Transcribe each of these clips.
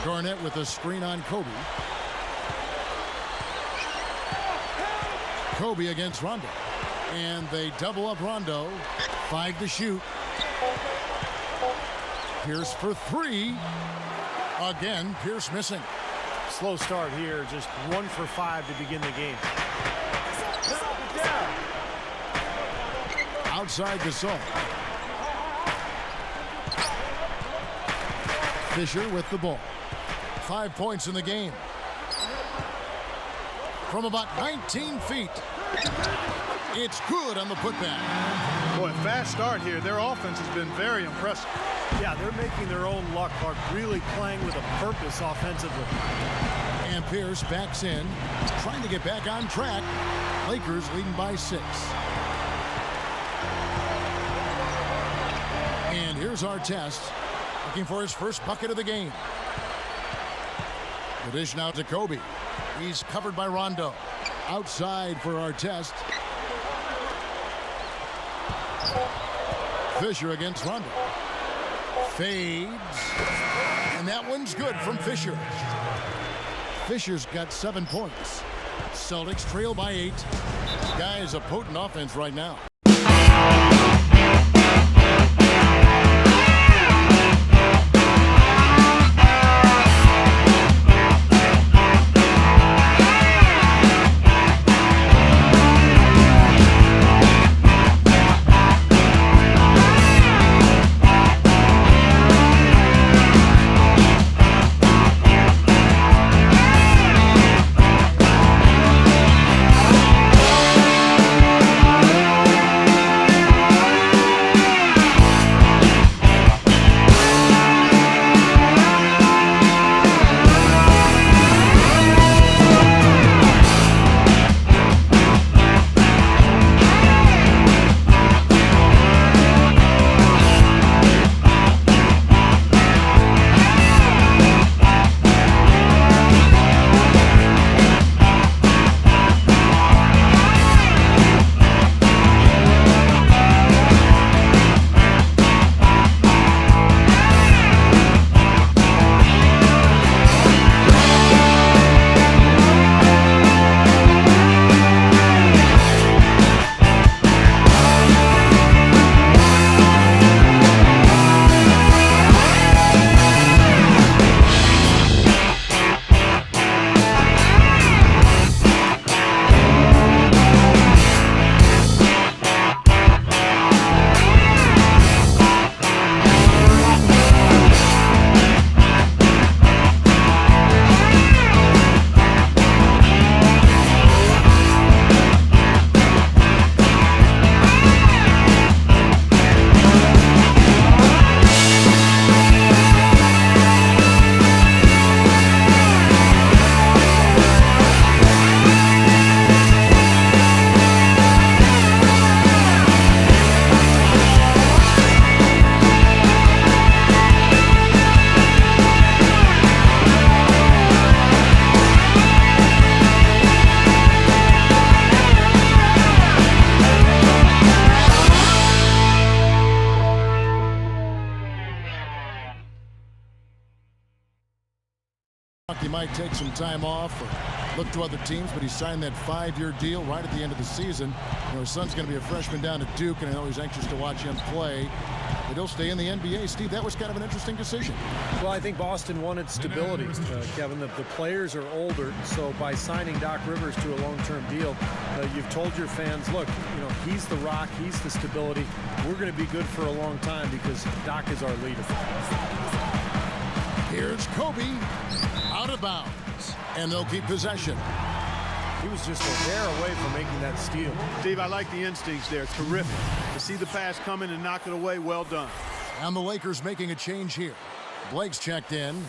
Garnett with a screen on Kobe. Kobe against Rondo. And they double up Rondo. 5 to shoot. Pierce for 3. Again, Pierce missing. Slow start here, just 1 for 5 to begin the game. Outside Gasol. Fisher with the ball. 5 points in the game. From about 19 feet. It's good on the putback. Boy, fast start here. Their offense has been very impressive. Yeah, they're making their own luck, Clark, really playing with a purpose offensively. And Pierce backs in, trying to get back on track. Lakers leading by 6. And here's Artest, looking for his first bucket of the game. The dish now to Kobe. He's covered by Rondo. Outside for Artest. Fisher against Rondo. Fades. And that one's good from Fisher. Fisher's got 7 points. Celtics trail by 8. This guy is a potent offense right now. He might take some time off or look to other teams, but he signed that 5-year deal right at the end of the season. You know, his son's going to be a freshman down at Duke, and I know he's anxious to watch him play. But he'll stay in the NBA. Steve, that was kind of an interesting decision. Well, I think Boston wanted stability, Kevin. The players are older, so by signing Doc Rivers to a long-term deal, you've told your fans, look, you know, he's the rock, he's the stability. We're going to be good for a long time because Doc is our leader. Here's Kobe, out of bounds, and they'll keep possession. He was just a hair away from making that steal. Steve, I like the instincts there. Terrific. To see the pass coming and knock it away, well done. And the Lakers making a change here. Blake's checked in.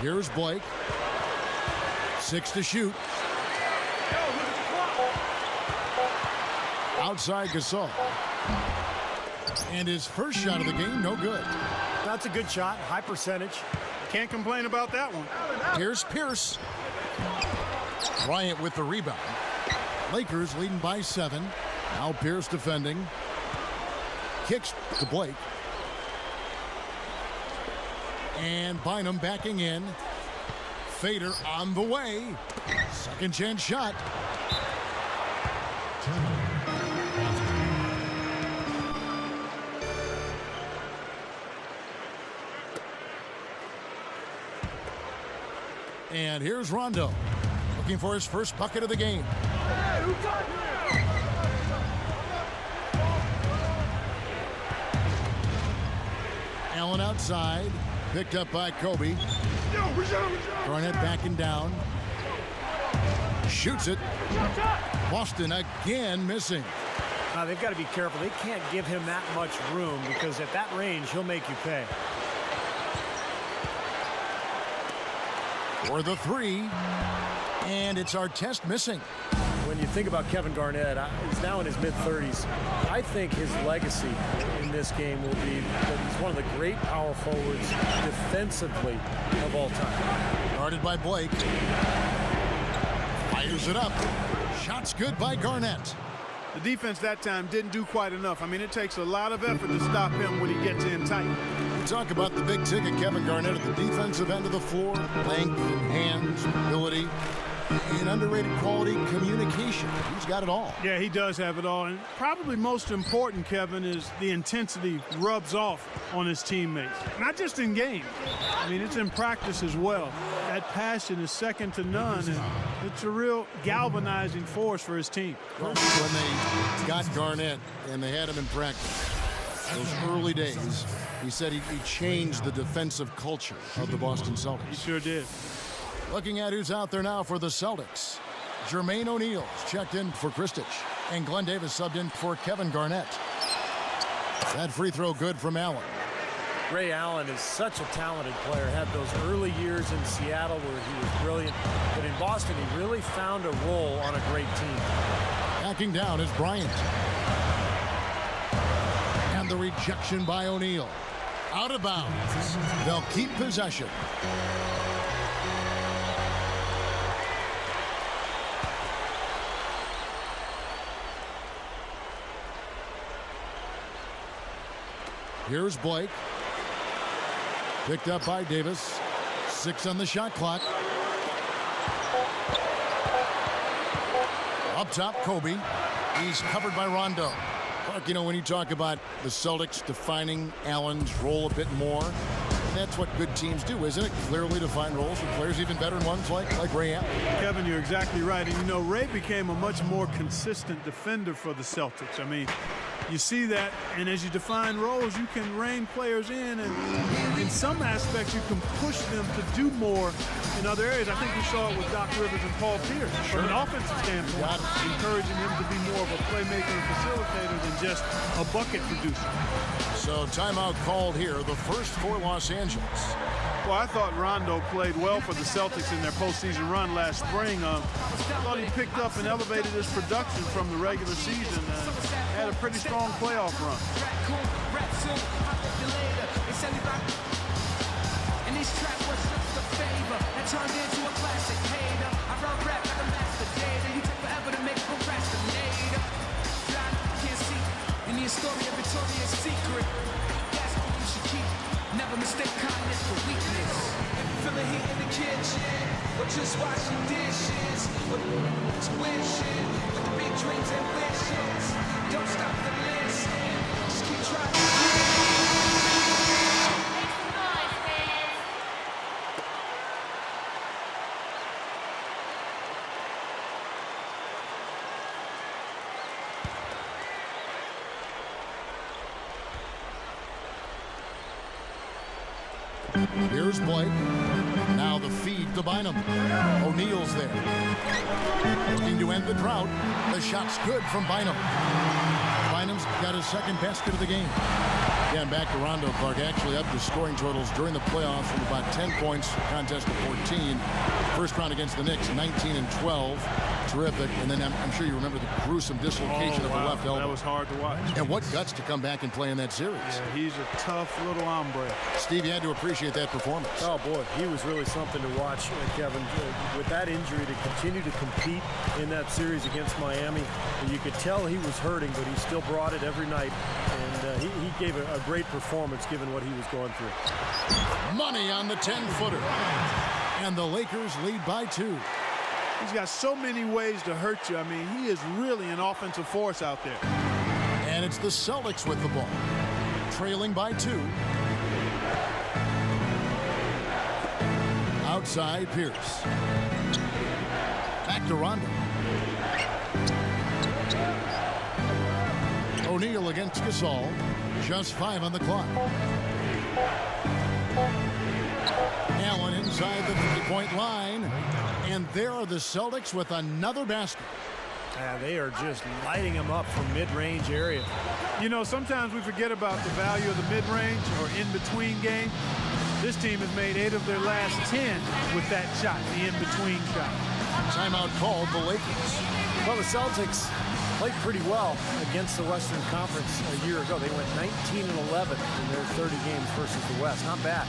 Here's Blake. 6 to shoot. Outside Gasol. And his first shot of the game, no good. That's a good shot, high percentage. Can't complain about that one. Here's Pierce. Bryant with the rebound. Lakers leading by 7. Now Pierce defending. Kicks to Blake. And Bynum backing in. Fader on the way. Second chance shot. And here's Rondo, looking for his first bucket of the game. Allen outside, picked up by Kobe. Garnett backing down. Shoots it. Boston again missing. They've got to be careful. They can't give him that much room because at that range, he'll make you pay. For the 3, and it's Artest missing. When you think about Kevin Garnett, he's now in his mid-30s. I think his legacy in this game will be that he's one of the great power forwards defensively of all time. Guarded by Blake. Fires it up. Shots good by Garnett. The defense that time didn't do quite enough. I mean, it takes a lot of effort to stop him when he gets in tight. Talk about the big ticket Kevin Garnett at the defensive end of the floor. Length, hands, ability, and underrated quality communication. He's got it all. Yeah, he does have it all. And probably most important, Kevin, is the intensity rubs off on his teammates. Not just in game. I mean, it's in practice as well. That passion is second to none. And it's a real galvanizing force for his team. When they got Garnett and they had him in practice, those early days, he said he changed the defensive culture of the Boston Celtics. He sure did. Looking at who's out there now for the Celtics. Jermaine O'Neal's checked in for Kristich, and Glenn Davis subbed in for Kevin Garnett. That free throw good from Allen. Ray Allen is such a talented player. Had those early years in Seattle where he was brilliant, but in Boston he really found a role on a great team. Backing down is Bryant. And the rejection by O'Neal. Out of bounds. They'll keep possession. Here's Blake. Picked up by Davis. 6 on the shot clock. Up top, Kobe. He's covered by Rondo. Clark, you know, when you talk about the Celtics defining Allen's role a bit more, that's what good teams do, isn't it? Clearly defined roles with players even better than ones like Ray Allen. Kevin, you're exactly right. And, you know, Ray became a much more consistent defender for the Celtics. I mean, you see that, and as you define roles, you can rein players in, and in some aspects, you can push them to do more in other areas. I think we saw it with Doc Rivers and Paul Pierce. From an offensive standpoint, encouraging him to be more of a playmaker and facilitator than just a bucket producer. So timeout called here, the first for Los Angeles. Well, I thought Rondo played well for the Celtics in their postseason run last spring. I thought he picked up and elevated his production from the regular season and had a pretty strong playoff run. And these tracks were just a favor that turned into a classic hater. I wrote rap like a master data. You take forever to make a procrastinator. Can't see in the story of Victoria's Secret. That's what you should keep. Never mistake kindness for weakness. Feel the heat in the kitchen, or just washing dishes, or wishing with the big dreams and wishes. Don't stop to listen, just keep trying. Here's Blake. Now the feed to Bynum. O'Neal's there. Looking to end the drought. The shot's good from Bynum. Bynum's got his second basket of the game. Again, back to Rondo. Clark actually up the scoring totals during the playoffs from about 10 points, contest of 14. First round against the Knicks, 19 and 12. Terrific. And then I'm sure you remember the gruesome dislocation of the left elbow. That was hard to watch. And what guts to come back and play in that series. Yeah, he's a tough little hombre. Steve, you had to appreciate that performance. Oh, boy, he was really something to watch, Kevin. With that injury, to continue to compete in that series against Miami, you could tell he was hurting, but he still brought it every night. And he gave a great performance given what he was going through. Money on the 10-footer. And the Lakers lead by 2. He's got so many ways to hurt you. I mean, he is really an offensive force out there. And it's the Celtics with the ball. Trailing by 2. Outside, Pierce. Back to Rondo. O'Neal against Gasol. Just 5 on the clock. Allen inside the 3-point line. And there are the Celtics with another basket. They are just lighting them up from mid-range area. You know, sometimes we forget about the value of the mid-range or in-between game. This team has made 8 of their last 10 with that shot, the in-between shot. Timeout called the Lakers. Well, the Celtics played pretty well against the Western Conference a year ago. They went 19 and 11 in their 30 games versus the West. Not bad.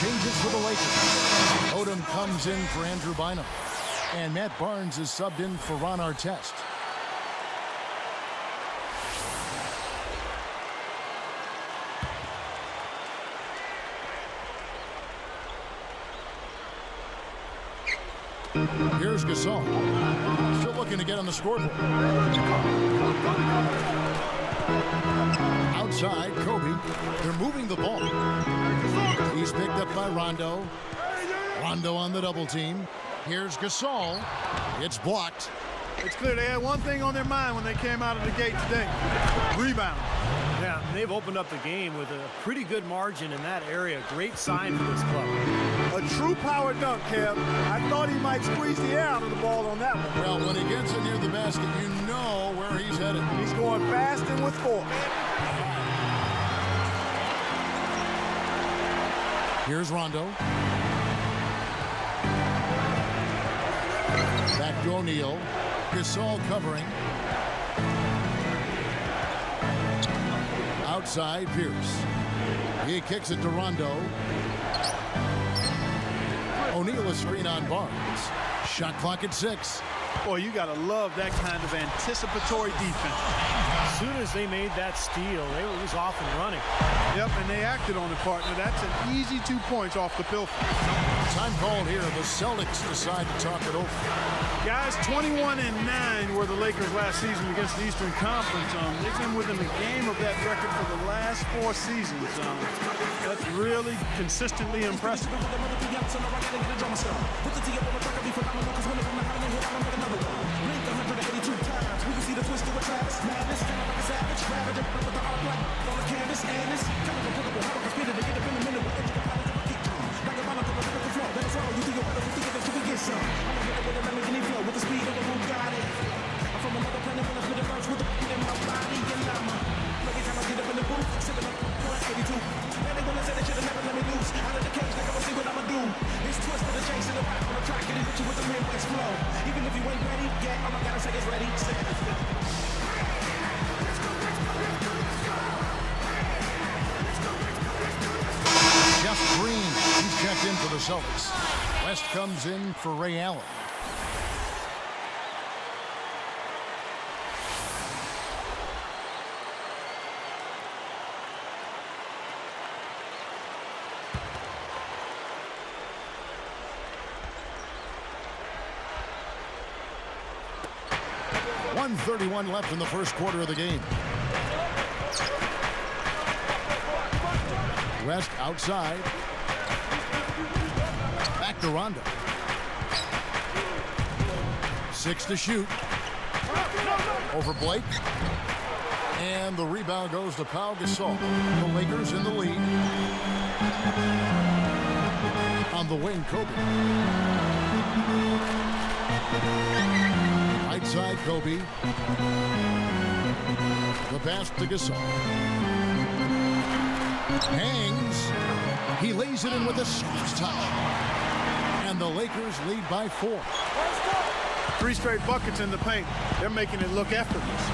Changes for the Lakers. Odom comes in for Andrew Bynum. And Matt Barnes is subbed in for Ron Artest. Here's Gasol. Still looking to get on the scoreboard. Outside, Kobe. They're moving the ball. He's picked up by Rondo. Rondo on the double team. Here's Gasol. It's blocked. It's clear they had one thing on their mind when they came out of the gate today. Rebound. Yeah, they've opened up the game with a pretty good margin in that area. Great sign for this club. A true power dunk, Kev. I thought he might squeeze the air out of the ball on that one. Well, when he gets in near the basket, you know where he's headed. He's going fast and with force. Here's Rondo. Back to O'Neal. Gasol covering. Outside, Pierce. He kicks it to Rondo. O'Neal a screen on Barnes. Shot clock at 6. Boy, you got to love that kind of anticipatory defense. As soon as they made that steal, they were just off and running. Yep, and they acted on it, partner. That's an easy 2 points off the pilfer. Time called here. The Celtics decide to talk it over. Guys, 21 and 9 were the Lakers last season against the Eastern Conference. They've been within a game of that record for the last 4 seasons. That's really consistently impressive. Jeff Green, he's checked in for the Celtics. West comes in for Ray Allen. 1:31 left in the first quarter of the game. West outside. Back to Rondo. 6 to shoot. Over Blake. And the rebound goes to Pau Gasol. The Lakers in the lead. On the wing, Kobe. Right side, Kobe. The pass to Gasol. Hangs. He lays it in with a soft touch. And the Lakers lead by 4. 3 straight buckets in the paint. They're making it look effortless.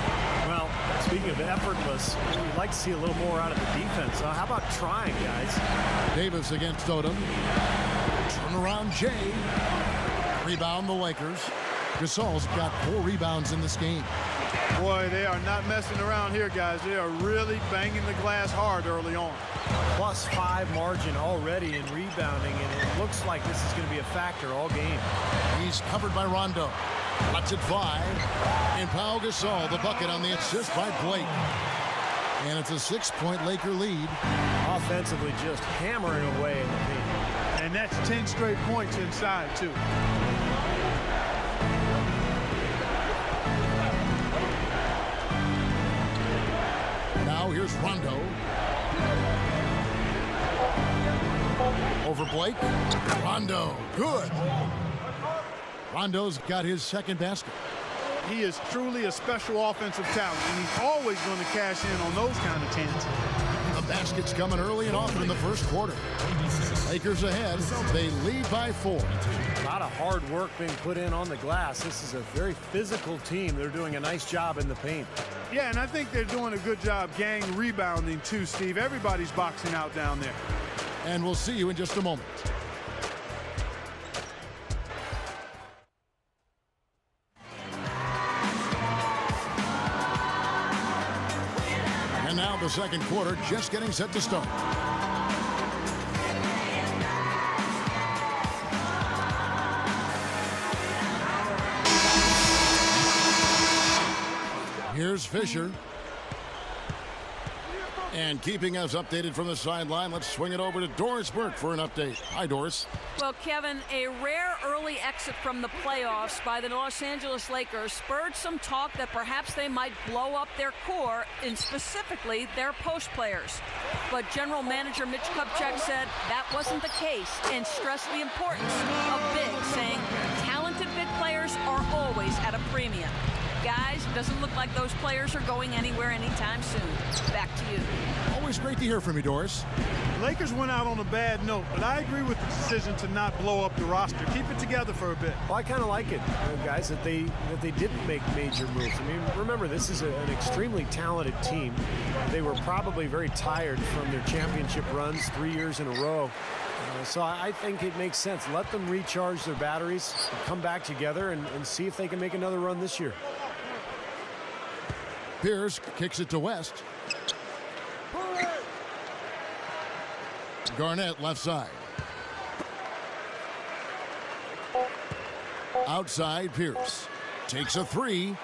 Well, speaking of effortless, we'd like to see a little more out of the defense. How about trying, guys? Davis against Odom. Turnaround Jay. Rebound the Lakers. Gasol's got 4 rebounds in this game. Boy, they are not messing around here, guys. They are really banging the glass hard early on. +5 margin already in rebounding, and it looks like this is going to be a factor all game. He's covered by Rondo. Lets it fly. And Pau Gasol, the bucket on the assist by Blake. And it's a 6-point Laker lead. Offensively just hammering away in the paint. And that's 10 straight points inside, too. Now here's Rondo. Over Blake. Rondo. Good. Rondo's got his second basket. He is truly a special offensive talent, and he's always going to cash in on those kind of chances. The basket's coming early and often in the first quarter. Lakers ahead. They lead by 4. A lot of hard work being put in on the glass. This is a very physical team. They're doing a nice job in the paint. Yeah, and I think they're doing a good job gang rebounding too, Steve. Everybody's boxing out down there. And we'll see you in just a moment. And now the second quarter just getting set to start. Here's Fisher. And keeping us updated from the sideline, let's swing it over to Doris Burke for an update. Hi, Doris. Well, Kevin, a rare early exit from the playoffs by the Los Angeles Lakers spurred some talk that perhaps they might blow up their core, and specifically their post players. But General Manager Mitch Kupchak said that wasn't the case and stressed the importance of big, saying talented big players are always at a premium. Guys, doesn't look like those players are going anywhere anytime soon. Back to you. Always great to hear from you, Doris. The Lakers went out on a bad note, but I agree with the decision to not blow up the roster. Keep it together for a bit. Well, I kind of like it, guys, that they didn't make major moves. I mean, remember, this is an extremely talented team. They were probably very tired from their championship runs 3 years in a row. So I think it makes sense. Let them recharge their batteries, come back together, and see if they can make another run this year. Pierce kicks it to West. Garnett left side. Outside Pierce. Takes a 3.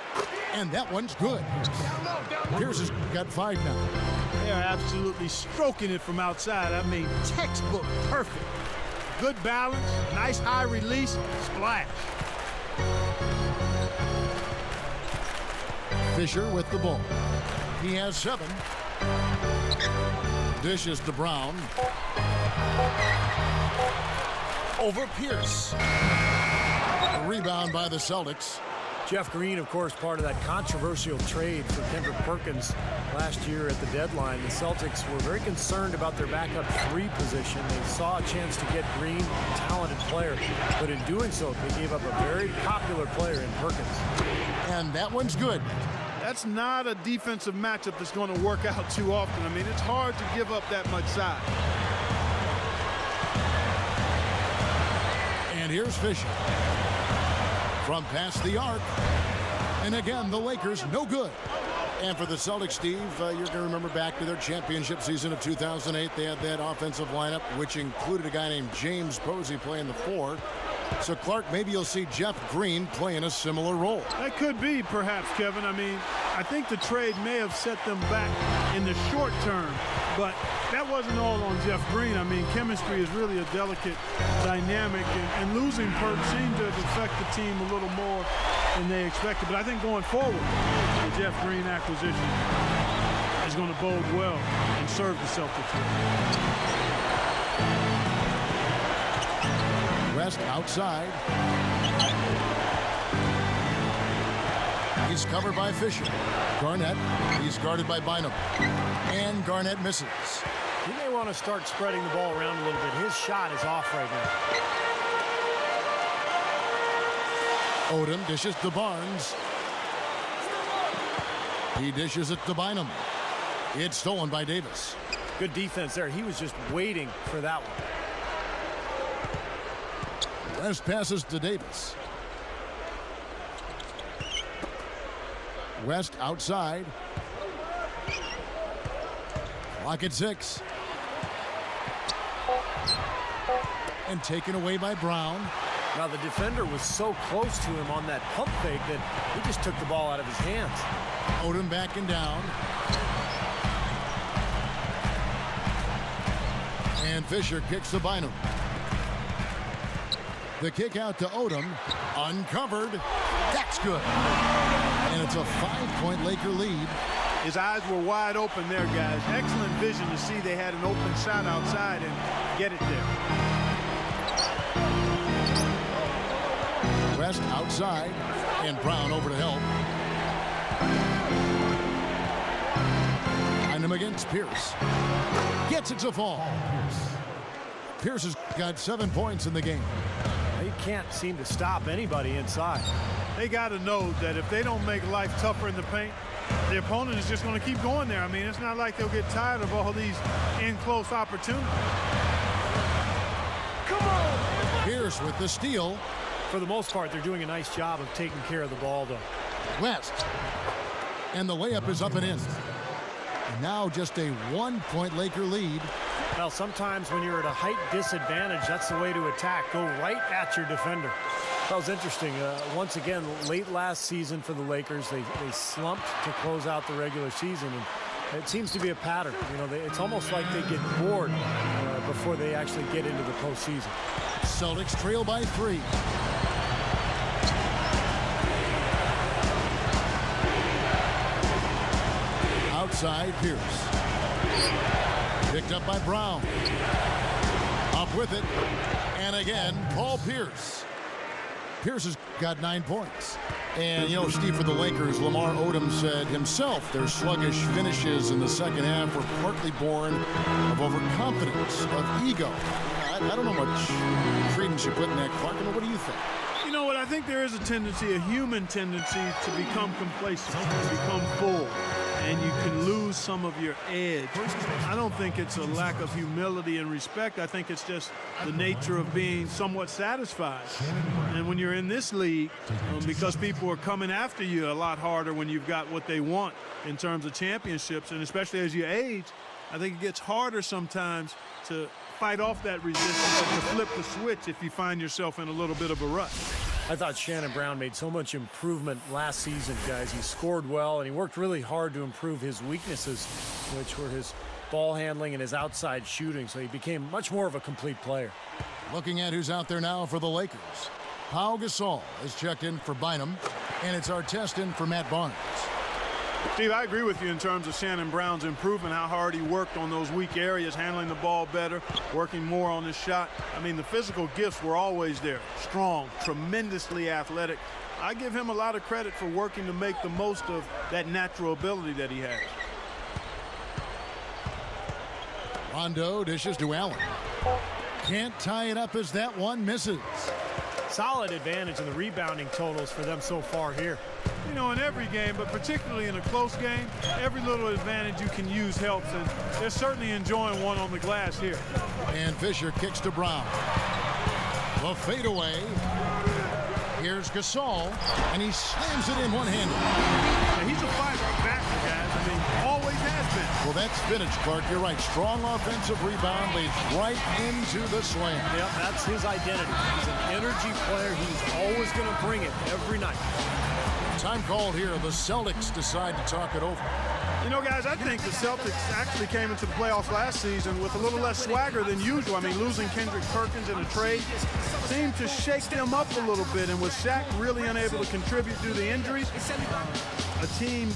And that one's good. Pierce has got 5 now. They are absolutely stroking it from outside. I mean, textbook perfect. Good balance, nice high release, splash. Fisher with the ball. He has 7. Dishes to Brown. Over Pierce. A rebound by the Celtics. Jeff Green, of course, part of that controversial trade for Kendrick Perkins last year at the deadline. The Celtics were very concerned about their backup 3 position. They saw a chance to get Green, a talented player, but in doing so, they gave up a very popular player in Perkins. And that one's good. That's not a defensive matchup that's going to work out too often. I mean, it's hard to give up that much size. And here's Fisher. From past the arc. And again, the Lakers no good. And for the Celtics, Steve, you're going to remember back to their championship season of 2008. They had that offensive lineup, which included a guy named James Posey playing the 4. So, Clark, maybe you'll see Jeff Green playing a similar role. That could be, perhaps, Kevin. I mean, I think the trade may have set them back in the short term, but that wasn't all on Jeff Green. I mean, chemistry is really a delicate dynamic, and losing Perk seemed to affect the team a little more than they expected. But I think going forward, the Jeff Green acquisition is going to bode well and serve the Celtics well. West outside. He's covered by Fisher. Garnett, he's guarded by Bynum. And Garnett misses. He may want to start spreading the ball around a little bit. His shot is off right now. Odom dishes to Barnes. He dishes it to Bynum. It's stolen by Davis. Good defense there. He was just waiting for that one. West passes to Davis. West outside. Clock at 6. And taken away by Brown. Now the defender was so close to him on that pump fake that he just took the ball out of his hands. Odom backing down. And Fisher kicks to Bynum. The kick out to Odom. Uncovered. That's good. And it's a 5-point Laker lead. His eyes were wide open there, guys. Excellent vision to see they had an open shot outside and get it there. West outside. And Brown over to help. And him against Pierce. Gets it to fall. Pierce has got 7 points in the game. He can't seem to stop anybody inside. They got to know that if they don't make life tougher in the paint, the opponent is just going to keep going there. I mean, it's not like they'll get tired of all these in-close opportunities. Come on! Pierce with the steal. For the most part, they're doing a nice job of taking care of the ball, though. West. And the layup is up and in. Now just a 1-point Laker lead. Well, sometimes when you're at a height disadvantage, that's the way to attack. Go right at your defender. That was interesting. Once again, late last season for the Lakers, they slumped to close out the regular season. And it seems to be a pattern. You know, it's almost like they get bored before they actually get into the postseason. Celtics trail by 3. Outside, Pierce. Picked up by Brown. Up with it. And again, Paul Pierce. Pierce has got 9 points. And, you know, Steve, for the Lakers, Lamar Odom said himself their sluggish finishes in the second half were partly born of overconfidence, of ego. I don't know much credence you put in that, Clark. What do you think? You know what? I think there is a tendency, a human tendency, to become complacent, to become full. And you can lose some of your edge. I don't think it's a lack of humility and respect. I think it's just the nature of being somewhat satisfied. And when you're in this league, because people are coming after you a lot harder when you've got what they want in terms of championships, and especially as you age, I think it gets harder sometimes to fight off that resistance and to flip the switch if you find yourself in a little bit of a rut. I thought Shannon Brown made so much improvement last season, guys. He scored well, and he worked really hard to improve his weaknesses, which were his ball handling and his outside shooting, so he became much more of a complete player. Looking at who's out there now for the Lakers. Pau Gasol is checked in for Bynum, and it's Artest in for Matt Barnes. Steve, I agree with you in terms of Shannon Brown's improvement, how hard he worked on those weak areas, handling the ball better, working more on his shot. I mean, the physical gifts were always there. Strong, tremendously athletic. I give him a lot of credit for working to make the most of that natural ability that he has. Rondo dishes to Allen. Can't tie it up as that one misses. Solid advantage in the rebounding totals for them so far here. You know, in every game, but particularly in a close game, every little advantage you can use helps, and they're certainly enjoying one on the glass here. And Fisher kicks to Brown. The fadeaway. Here's Gasol, and he slams it in one-handed. Yeah, he's a fighter, backer, guys. I mean, always has been. Well, that's spinach, Clark. You're right. Strong offensive rebound leads right into the slam. Yep, that's his identity. He's an energy player. He's always going to bring it every night. Time called here. The Celtics decide to talk it over. You know, guys, I think the Celtics actually came into the playoffs last season with a little less swagger than usual. I mean, losing Kendrick Perkins in a trade seemed to shake them up a little bit. And with Shaq really unable to contribute due to injuries, a team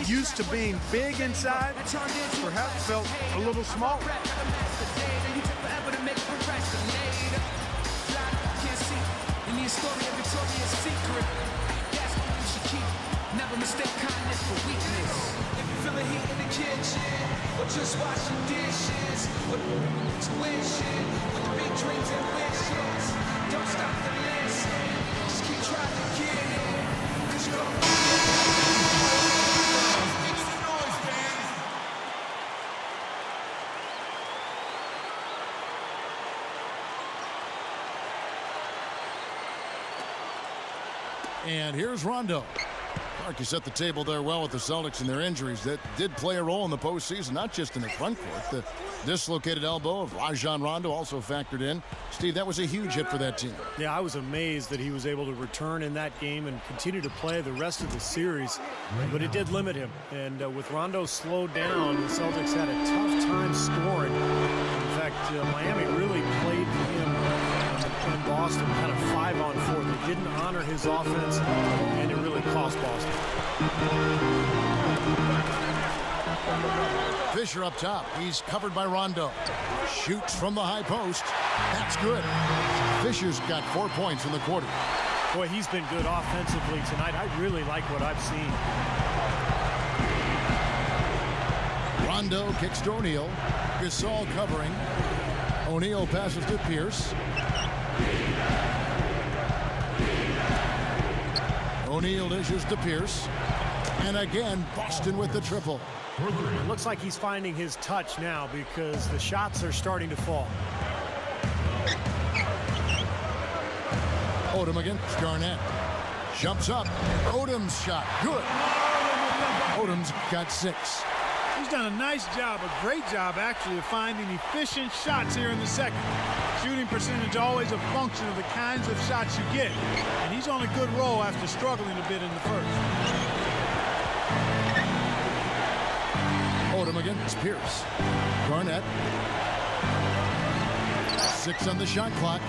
used to being big inside perhaps felt a little smaller. Never mistake kindness for weakness. If you feel the heat in the kitchen, or just washing dishes, or tuition, with the big dreams and wishes, don't stop to listen. Just keep trying to get it. 'Cause you're gonna make some noise, man. And here's Rondo. Clark, you set the table there well with the Celtics and their injuries. That did play a role in the postseason, not just in the front court. The dislocated elbow of Rajon Rondo also factored in. Steve, that was a huge hit for that team. Yeah, I was amazed that he was able to return in that game and continue to play the rest of the series. But it did limit him. And with Rondo slowed down, the Celtics had a tough time scoring. In fact, Miami really played him in Boston kind of 5-on-4. They didn't honor his offense, and it really cost Boston. Fisher up top. He's covered by Rondo. Shoots from the high post. That's good. Fisher's got 4 points in the quarter. Boy, he's been good offensively tonight. I really like what I've seen. Rondo kicks to O'Neal. Gasol covering. O'Neal passes to Pierce. O'Neal dishes to Pierce. And again, Boston with the triple. It looks like he's finding his touch now because the shots are starting to fall. Odom against Garnett. Jumps up. Odom's shot. Good. Odom's got 6. He's done a nice job, a great job actually, of finding efficient shots here in the second. Shooting percentage always a function of the kinds of shots you get. And he's on a good roll after struggling a bit in the first. Odom against Pierce. Garnett. 6 on the shot clock.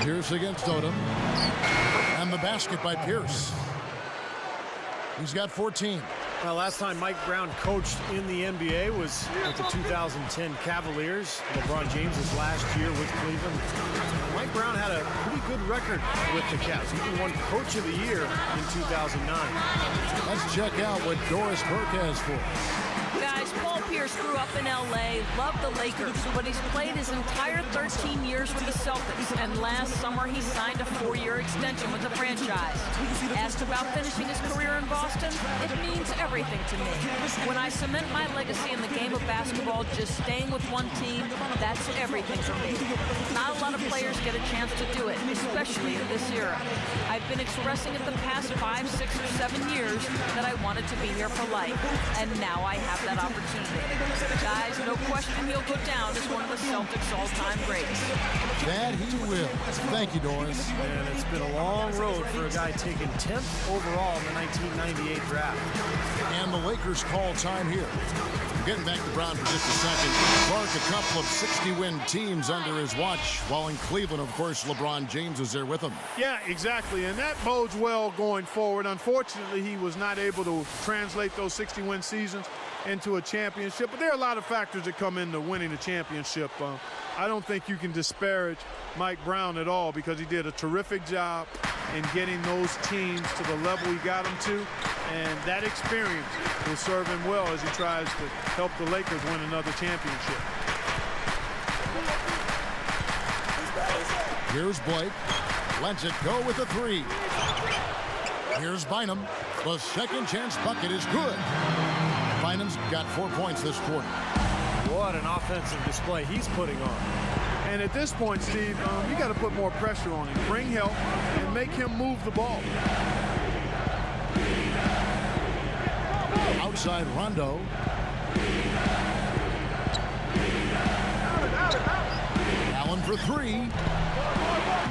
Pierce against Odom. And the basket by Pierce. He's got 14. Well, last time Mike Brown coached in the NBA was with the 2010 Cavaliers. LeBron James's last year with Cleveland. Mike Brown had a pretty good record with the Cavs. He even won Coach of the Year in 2009. Let's check out what Doris Burke has for us. Guys, Paul Pierce grew up in L.A., loved the Lakers, but he's played his entire 13 years with the Celtics, and last summer he signed a 4-year extension with the franchise. Asked about finishing his career in Boston, it means everything to me. When I cement my legacy in the game of basketball, just staying with one team, that's everything for me. Not a lot of players get a chance to do it, especially in this era. I've been expressing it the past 5, 6, or 7 years that I wanted to be here for life, and now I have that opportunity. Guys, no question he'll go down as one of the Celtics' all-time greats. That he will. Thank you, Doris. And it's been a long road for a guy taken 10th overall in the 1998 draft. And the Lakers call time here. Getting back to Brown for just a second. Clark, a couple of 60-win teams under his watch, while in Cleveland, of course, LeBron James is there with him. Yeah, exactly, and that bodes well going forward. Unfortunately, he was not able to translate those 60-win seasons into a championship, but there are a lot of factors that come into winning a championship. I don't think you can disparage Mike Brown at all because he did a terrific job in getting those teams to the level he got them to, and that experience will serve him well as he tries to help the Lakers win another championship. Here's Blake. Lets it go with a 3. Here's Bynum. The second chance bucket is good. Bynum's got 4 points this quarter. What an offensive display he's putting on. And at this point, Steve, you got to put more pressure on him, bring help, and make him move the ball. Outside Rondo. Allen for three.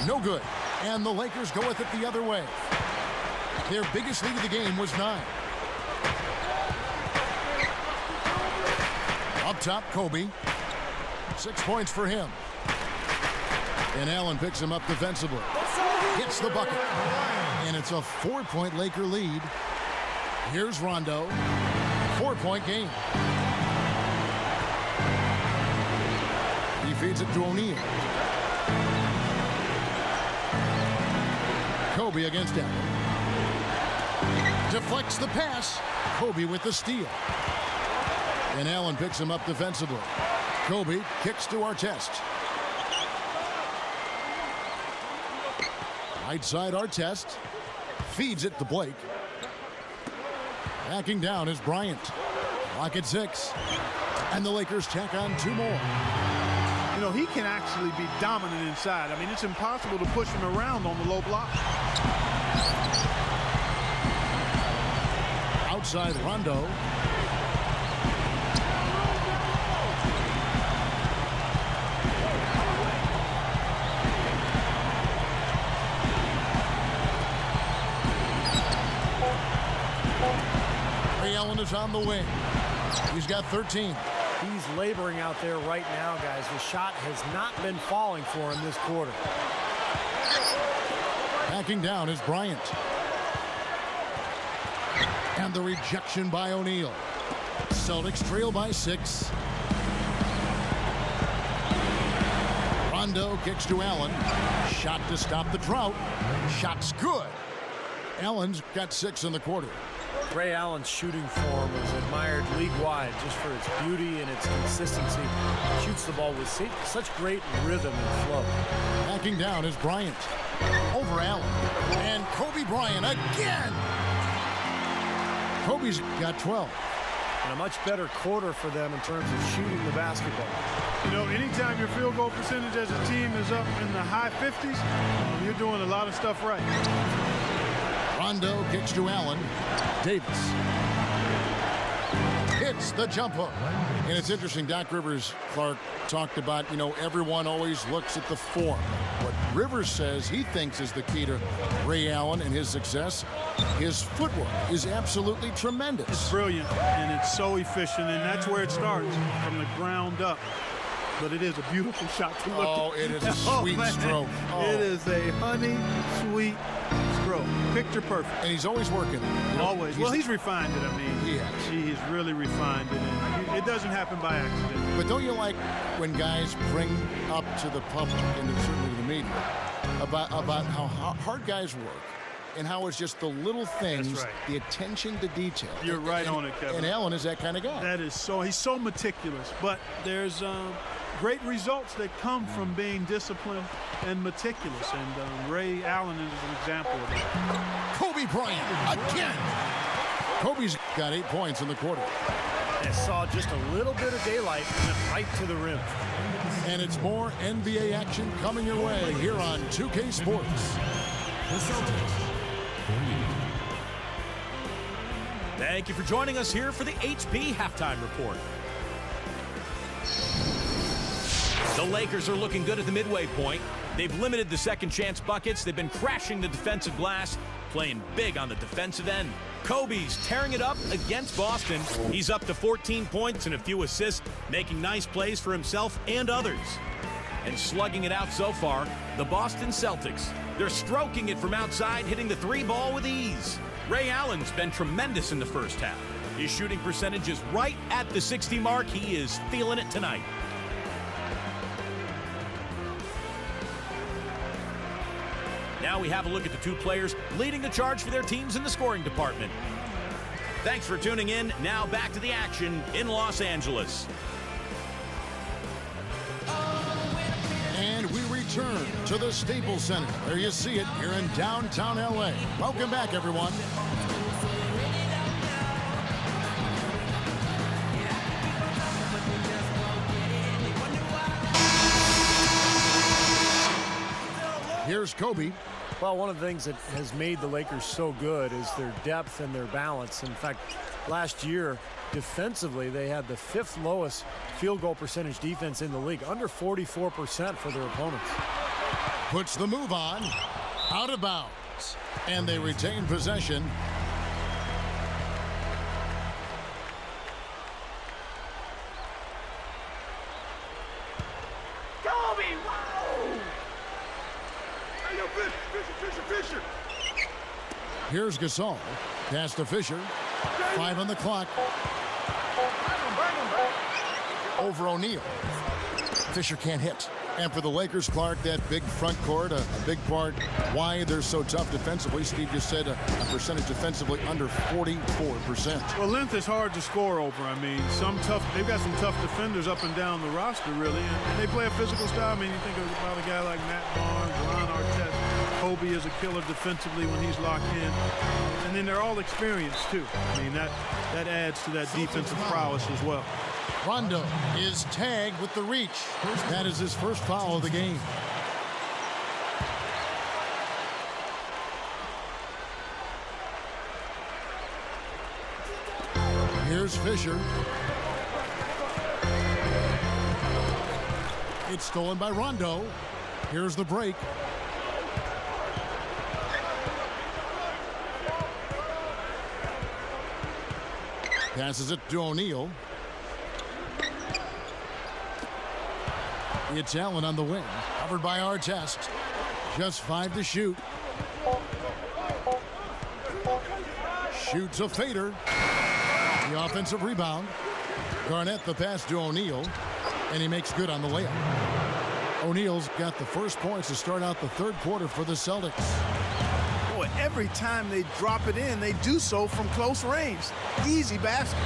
No good. And the Lakers go with it the other way. Their biggest lead of the game was 9. Up top, Kobe. 6 points for him. And Allen picks him up defensively. Hits the bucket. And it's a 4-point Laker lead. Here's Rondo. 4-point game. He feeds it to O'Neal. Kobe against Allen. Deflects the pass. Kobe with the steal. And Allen picks him up defensively. Kobe kicks to Artest. Right side Artest. Feeds it to Blake. Backing down is Bryant. Clock at 6. And the Lakers tack on 2 more. You know, he can actually be dominant inside. I mean, it's impossible to push him around on the low block. Outside Rondo. Ray Allen is on the wing. He's got 13. He's laboring out there right now, guys. The shot has not been falling for him this quarter. Backing down is Bryant. And the rejection by O'Neal. Celtics trail by 6. Rondo kicks to Allen. Shot to stop the drought. Shot's good. Allen's got 6 in the quarter. Ray Allen's shooting form is admired league-wide just for its beauty and its consistency. Shoots the ball with such great rhythm and flow. Backing down is Bryant. Over Allen. And Kobe Bryant again. Kobe's got 12. And a much better quarter for them in terms of shooting the basketball. You know, anytime your field goal percentage as a team is up in the high 50s, you're doing a lot of stuff right. Rondo kicks to Allen. Davis hits the jump hook. And it's interesting, Doc Rivers, Clark, talked about, you know, everyone always looks at the form. What Rivers says he thinks is the key to Ray Allen and his success. His footwork is absolutely tremendous. It's brilliant, and it's so efficient, and that's where it starts, from the ground up. But it is a beautiful shot to look at. Oh, it is a sweet stroke. Oh. It is a honey sweet stroke. Picture perfect. And he's always working. You know, always. Well, he's refined it. I mean, he has. He's really refined it. And it doesn't happen by accident. But don't you like when guys bring up to the public and certainly to the media about how hard guys work and how it's just the little things, That's right. the attention to detail. You're right on it, Kevin. And Allen is that kind of guy. That is so. He's so meticulous. But there's great results that come from being disciplined and meticulous. And Ray Allen is an example of that. Kobe Bryant again. Kobe's got 8 points in the quarter. And saw just a little bit of daylight and went right to the rim. And it's more NBA action coming your way here on 2K Sports. The Celtics. Thank you for joining us here for the HB Halftime Report. The Lakers are looking good at the midway point. They've limited the second chance buckets. They've been crashing the defensive glass, playing big on the defensive end. Kobe's tearing it up against Boston. He's up to 14 points and a few assists, making nice plays for himself and others. And slugging it out so far, the Boston Celtics. They're stroking it from outside, hitting the 3 ball with ease. Ray Allen's been tremendous in the first half. His shooting percentage is right at the 60 mark. He is feeling it tonight. Now we have a look at the 2 players leading the charge for their teams in the scoring department. Thanks for tuning in. Now back to the action in Los Angeles. And we return to the Staples Center. There you see it here in downtown LA. Welcome back, everyone. Here's Here's Kobe. Well, one of the things that has made the Lakers so good is their depth and their balance. In fact, last year, defensively, they had the 5th lowest field goal percentage defense in the league, under 44% for their opponents. Puts the move on, out of bounds, and they retain possession. Here's Gasol. Pass to Fisher. 5 on the clock. Over O'Neal. Fisher can't hit. And for the Lakers, Clark, that big front court, a big part why they're so tough defensively. Steve just said a percentage defensively under 44%. Well, length is hard to score over. I mean, they've got some tough defenders up and down the roster, really, and they play a physical style. I mean, you think about a guy like Matt Barnes, Ron Artest. Kobe is a killer defensively when he's locked in. And then they're all experienced, too. I mean, that adds to that defensive prowess as well. Rondo is tagged with the reach. That is his first foul of the game. Here's Fisher. It's stolen by Rondo. Here's the break. Passes it to O'Neal. It's Allen on the wing. Covered by Artest. Just 5 to shoot. Shoots a fader. The offensive rebound. Garnett the pass to O'Neal. And he makes good on the layup. O'Neal's got the first points to start out the third quarter for the Celtics. Boy, every time they drop it in, they do so from close range. Easy basket.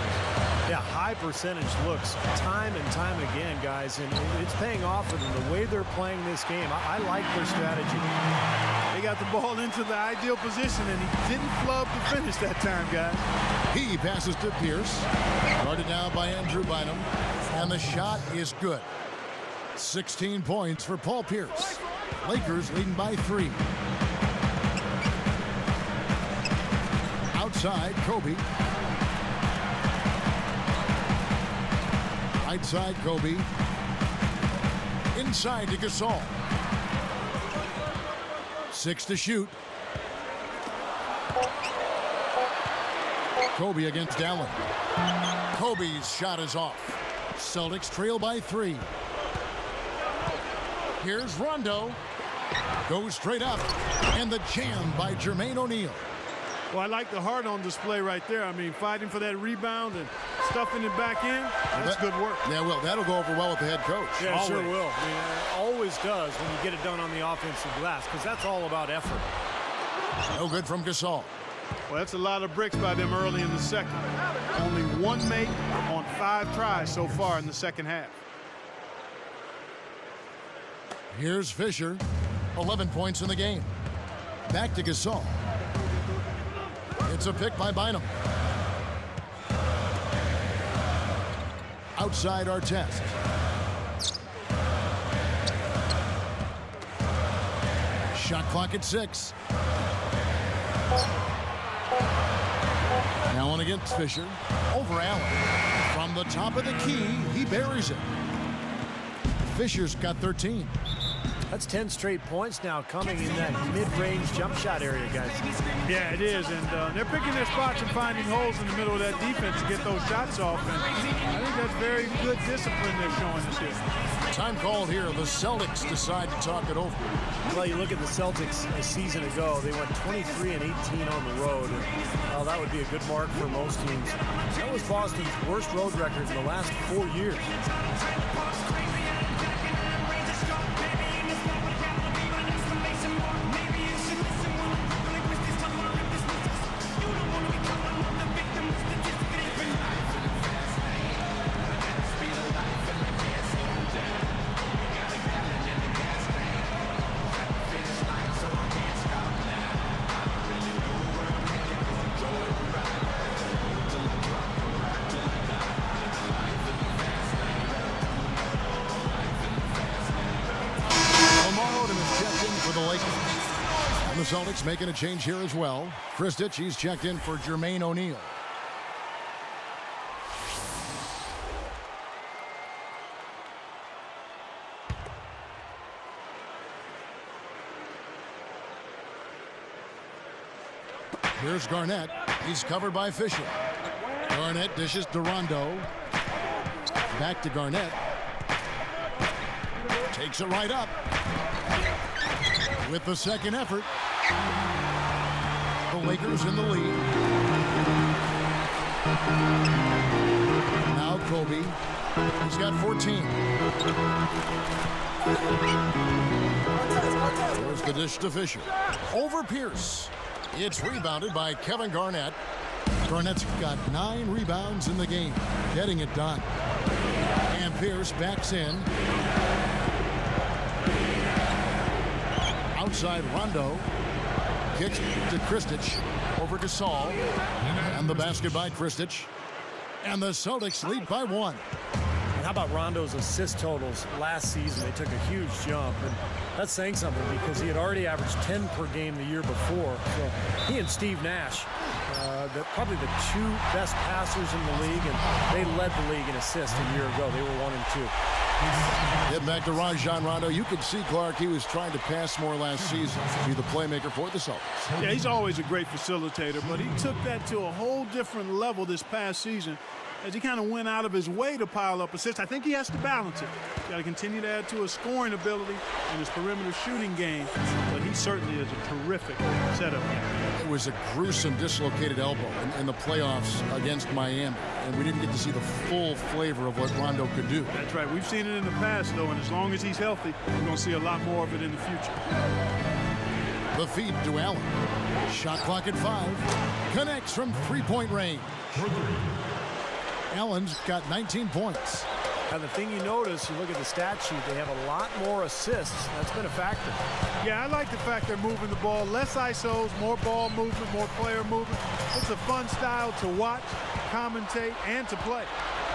Yeah, high percentage looks time and time again, guys, and it's paying off for them the way they're playing this game. I like their strategy. They got the ball into the ideal position, and he didn't flub to finish that time, guys. He passes to Pierce. Guarded now by Andrew Bynum. And the shot is good. 16 points for Paul Pierce. Lakers leading by 3. Outside, Kobe. Right side, Kobe. Inside to Gasol. 6 to shoot. Kobe against Allen. Kobe's shot is off. Celtics trail by 3. Here's Rondo. Goes straight up. And the jam by Jermaine O'Neal. Well, I like the heart on display right there. I mean, fighting for that rebound and stuffing it back in, that's good work. Yeah, well, that'll go over well with the head coach. Yeah, it sure will. I mean, it always does when you get it done on the offensive glass, because that's all about effort. No good from Gasol. Well, that's a lot of bricks by them early in the second. Only 1 make on 5 tries so far in the second half. Here's Fisher. 11 points in the game. Back to Gasol. It's a pick by Bynum. Outside Artest. Shot clock at 6. Now on against Fisher. Over Allen. From the top of the key, he buries it. Fisher's got 13. That's 10 straight points now coming in that mid-range jump shot area, guys. Yeah, it is, and they're picking their spots and finding holes in the middle of that defense to get those shots off, and I think that's very good discipline they're showing us here. Time called here. The Celtics decide to talk it over. Well, you look at the Celtics a season ago, they went 23-18 on the road. Well, that would be a good mark for most teams. That was Boston's worst road record in the last 4 years. the Celtics making a change here as well. Kristich, he's checked in for Jermaine O'Neal. Here's Garnett. He's covered by Fisher. Garnett dishes to Rondo. Back to Garnett. Takes it right up. With the second effort. The Lakers in the lead. Now Kobe. He's got 14. There's the dish to Fisher. Over Pierce. It's rebounded by Kevin Garnett. Garnett's got 9 rebounds in the game, getting it done. And Pierce backs in. Outside Rondo. Kicks to Kristich. Over Gasol. And the basket by Kristich. And the Celtics lead by 1. And how about Rondo's assist totals last season? They took a huge jump. And that's saying something because he had already averaged 10 per game the year before. So he and Steve Nash, probably the 2 best passers in the league, and they led the league in assists a year ago. They were 1 and 2. Getting back to Rajon Rondo, you could see, Clark, he was trying to pass more last season to be the playmaker for the Celtics. Yeah, he's always a great facilitator, but he took that to a whole different level this past season as he kind of went out of his way to pile up assists. I think he has to balance it. Got to continue to add to his scoring ability and his perimeter shooting game, but he certainly is a terrific setup guy. It was a gruesome dislocated elbow in the playoffs against Miami, and we didn't get to see the full flavor of what Rondo could do. That's right. We've seen it in the past, though, and as long as he's healthy, we're going to see a lot more of it in the future. The feed to Allen. Shot clock at 5. Connects from three-point range. Allen's got 19 points. And the thing you notice, you look at the stat sheet, they have a lot more assists. That's been a factor. Yeah, I like the fact they're moving the ball. Less ISOs, more ball movement, more player movement. It's a fun style to watch, commentate, and to play.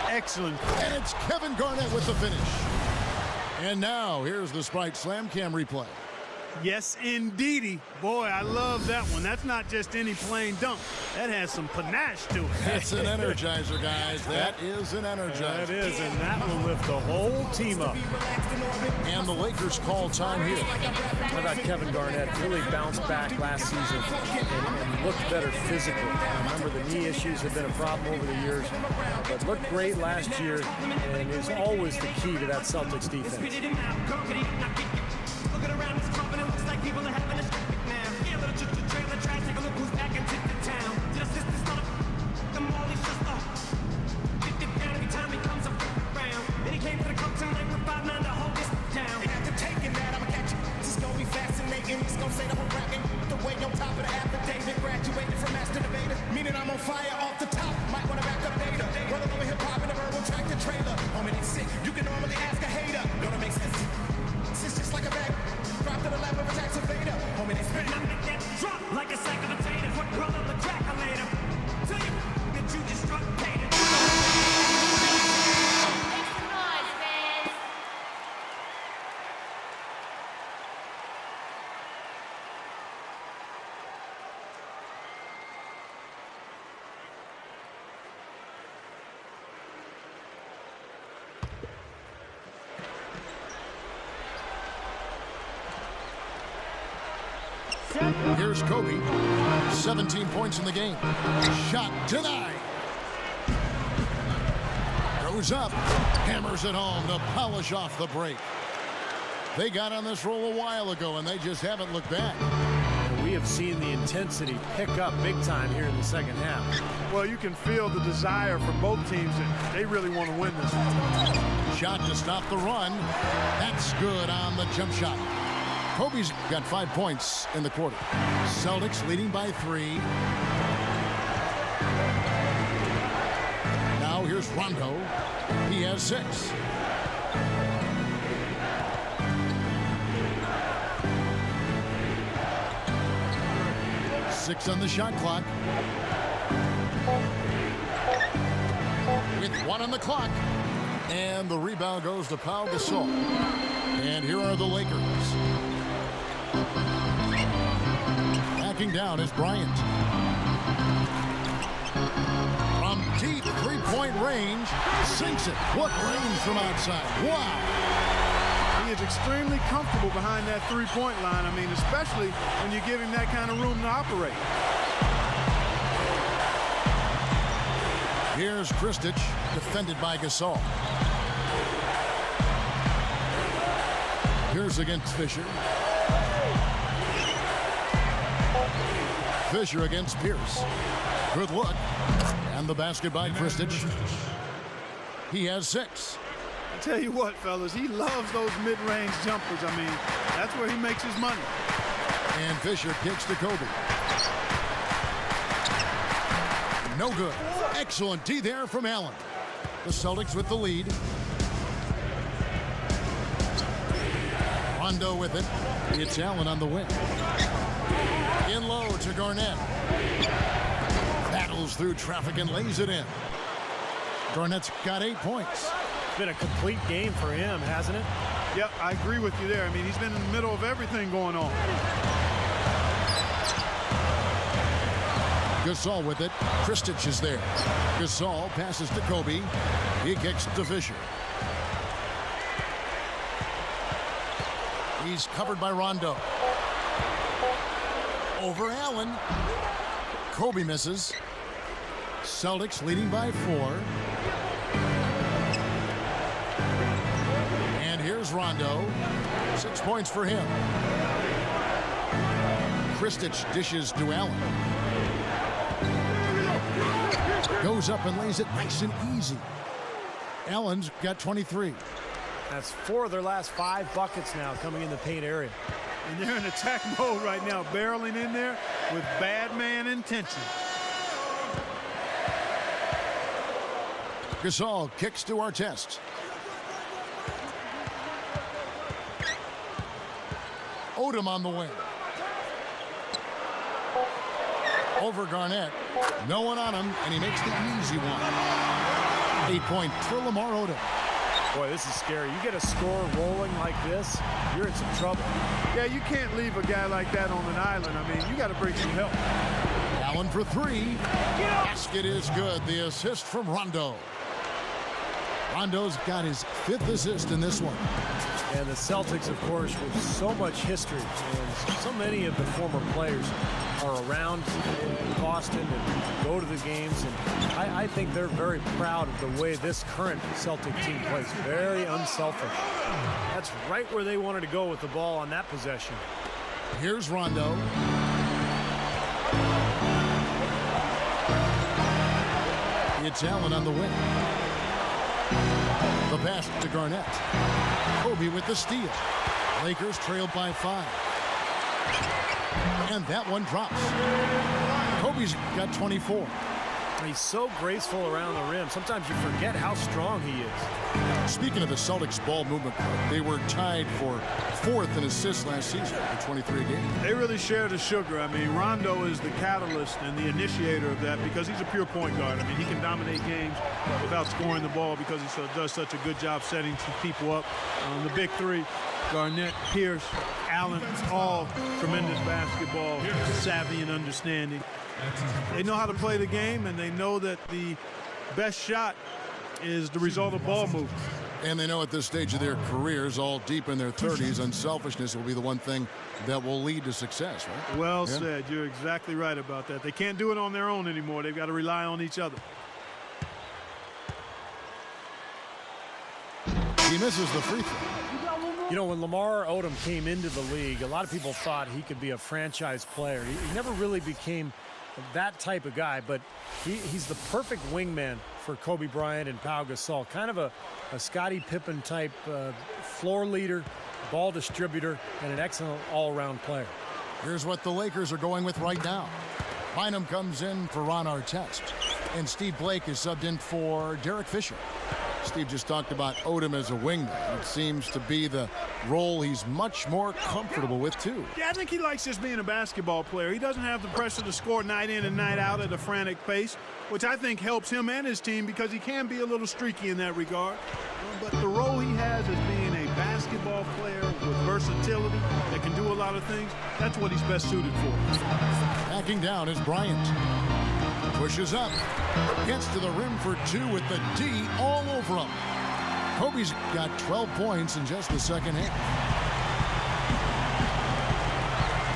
Excellent. And it's Kevin Garnett with the finish. And now, here's the Sprite Slam Cam replay. Yes, indeedy. Boy, I love that one. That's not just any plain dunk. That has some panache to it. That's an energizer, guys. That is an energizer. That is, and that will lift the whole team up. And the Lakers call time here. How about Kevin Garnett? Really bounced back last season and looked better physically. Remember, the knee issues have been a problem over the years, but looked great last year and is always the key to that Celtics defense. People are having a now. Yeah, little trailer trash. Take a look who's back into the town. Just this gonna them all these just dip down every time he comes around. Then he came to the club tonight with 5'9" to hold this down. And after taking that, I'ma catch you. This is gonna be fascinating. It's gonna say the whole bracket. The way on top of the affidavit. Graduated from master debater. Meaning I'm on fire off the top. Might wanna back up data. Rolling over hip hop in a verbal tractor trailer. Homie, they sick. You can normally ask a hater. Don't make sense. It's just like a bag. Drop to the lap of a tax evader. Homie, they spin. I make that drop like a sack of potatoes. What roll up the crack later? Tell you that you just struck paid. Make some noise, fans. Here's Kobe. 17 points in the game. Shot denied. Goes up. Hammers it home to polish off the break. They got on this roll a while ago, and they just haven't looked back. We have seen the intensity pick up big time here in the second half. Well, you can feel the desire from both teams that they really want to win this one. Shot to stop the run. That's good on the jump shot. Kobe's got 5 points in the quarter. Celtics leading by 3. Now here's Rondo. He has 6. Six on the shot clock. With 1 on the clock. And the rebound goes to Pau Gasol. And here are the Lakers. Checking down is Bryant. From deep three-point range, sinks it. What range from outside. Wow. He is extremely comfortable behind that three-point line. I mean, especially when you give him that kind of room to operate. Here's Kristich, defended by Gasol. Here's against Fisher. Fisher against Pierce. Good look. And the basket by Kristich. He has 6. I tell you what, fellas, he loves those mid-range jumpers. I mean, that's where he makes his money. And Fisher kicks to Kobe. No good. Excellent D there from Allen. The Celtics with the lead. Rondo with it. It's Allen on the wing. In low to Garnett. Battles through traffic and lays it in. Garnett's got 8 points. It's been a complete game for him, hasn't it? Yep, I agree with you there. I mean, he's been in the middle of everything going on. Gasol with it. Kristich is there. Gasol passes to Kobe. He kicks to Fisher. He's covered by Rondo. Over Allen. Kobe misses. Celtics leading by 4. And here's Rondo. 6 points for him. Kristich dishes to Allen. Goes up and lays it nice and easy. Allen's got 23. That's 4 of their last 5 buckets now coming in the paint area. And they're in attack mode right now, barreling in there with bad man intention. Gasol kicks to Artest. Odom on the wing. Over Garnett. No one on him, and he makes the easy one. 8-point for Lamar Odom. Boy, this is scary. You get a score rolling like this, you're in some trouble. Yeah, you can't leave a guy like that on an island. I mean, you got to bring some help. Allen for 3. Basket is good. The assist from Rondo. Rondo's got his 5th assist in this one. And the Celtics, of course, with so much history, and so many of the former players are around Boston and go to the games. And I think they're very proud of the way this current Celtic team plays. Very unselfish. That's right where they wanted to go with the ball on that possession. Here's Rondo. It's Allen on the wing. The pass to Garnett. Kobe with the steal. Lakers trailed by 5. And that one drops. Kobe's got 24. He's so graceful around the rim. Sometimes you forget how strong he is. Speaking of the Celtics ball movement club, they were tied for 4th in assists last season with 23 a game. They really share the sugar. I mean, Rondo is the catalyst and the initiator of that because he's a pure point guard. I mean, he can dominate games without scoring the ball because he does such a good job setting some people up. The big 3, Garnett, Pierce, Allen, all tremendous basketball savvy and understanding. They know how to play the game, and they know that the best shot is the result of ball movement. And they know at this stage of their careers, all deep in their 30s, unselfishness will be the one thing that will lead to success, right? Well said. You're exactly right about that. They can't do it on their own anymore. They've got to rely on each other. He misses the free throw. You know, when Lamar Odom came into the league, a lot of people thought he could be a franchise player. He never really became that type of guy, but he's the perfect wingman for Kobe Bryant and Pau Gasol. Kind of a Scottie Pippen type floor leader, ball distributor, and an excellent all-around player. Here's what the Lakers are going with right now. Bynum comes in for Ron Artest, and Steve Blake is subbed in for Derek Fisher. Steve just talked about Odom as a wingman. It seems to be the role he's much more comfortable with, too. Yeah, I think he likes just being a basketball player. He doesn't have the pressure to score night in and night out at a frantic pace, which I think helps him and his team because he can be a little streaky in that regard. But the role he has as being a basketball player with versatility, that can do a lot of things. That's what he's best suited for. Backing down is Bryant. Pushes up. Gets to the rim for two with the D all over him. Kobe's got 12 points in just the second half.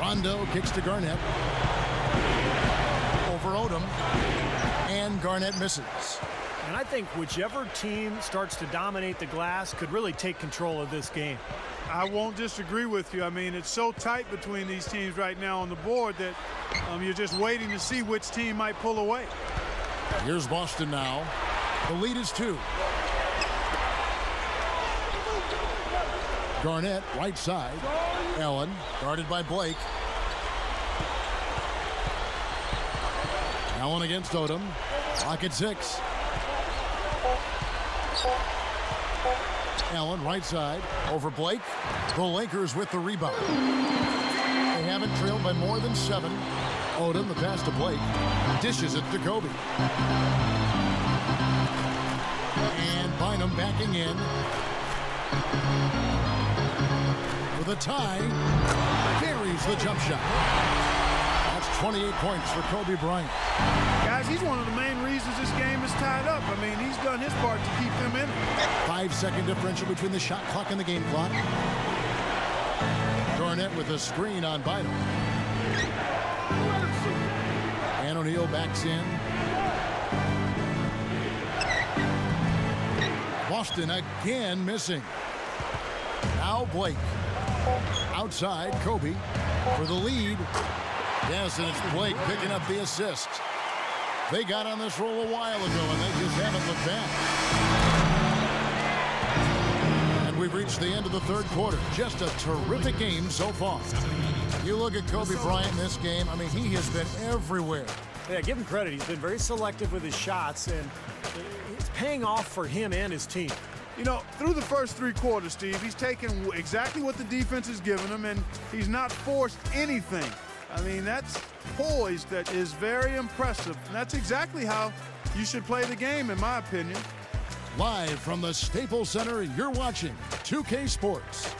Rondo kicks to Garnett. Over Odom. And Garnett misses. And I think whichever team starts to dominate the glass could really take control of this game. I won't disagree with you. I mean, it's so tight between these teams right now on the board that you're just waiting to see which team might pull away. Here's Boston now. The lead is 2. Garnett, right side. Allen, guarded by Blake. Allen against Odom. Clock at 6. Allen, right side, over Blake. The Lakers with the rebound. They haven't trailed by more than 7. Odom, the pass to Blake. Dishes it to Kobe. And Bynum backing in. With a tie. Carries the jump shot. That's 28 points for Kobe Bryant. Guys, he's one of the main reasons this game is tied up. I mean, he's done his part to keep them in it. 5-second differential between the shot clock and the game clock. Garnett with a screen on Bynum. And O'Neal backs in. Boston again missing. Now Blake. Outside, Kobe for the lead. Yes, and it's Blake picking up the assist. They got on this roll a while ago, and they just haven't looked back. And we've reached the end of the third quarter. Just a terrific game so far. You look at Kobe Bryant in this game, I mean, he has been everywhere. Yeah, give him credit. He's been very selective with his shots, and it's paying off for him and his team. You know, through the first 3 quarters, Steve, he's taken exactly what the defense has given him, and he's not forced anything. I mean, that's poise that is very impressive. And that's exactly how you should play the game, in my opinion. Live from the Staples Center, you're watching 2K Sports.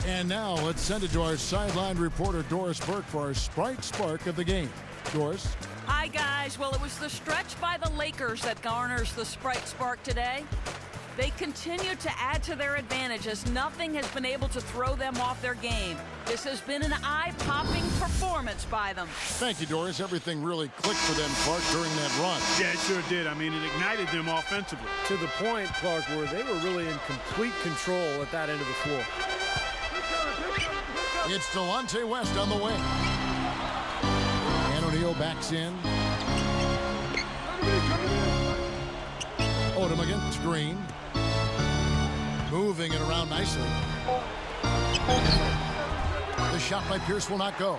And now let's send it to our sideline reporter, Doris Burke, for our Sprite Spark of the game. Doris? Hi, guys. Well, it was the stretch by the Lakers that garners the Sprite Spark today. They continue to add to their advantage as nothing has been able to throw them off their game. This has been an eye-popping performance by them. Thank you, Doris. Everything really clicked for them, Clark, during that run. Yeah, it sure did. I mean, it ignited them offensively. To the point, Clark, where they were really in complete control at that end of the floor. It's Delonte West on the wing. And O'Neal backs in. Odom against Green. Moving it around nicely. The shot by Pierce will not go.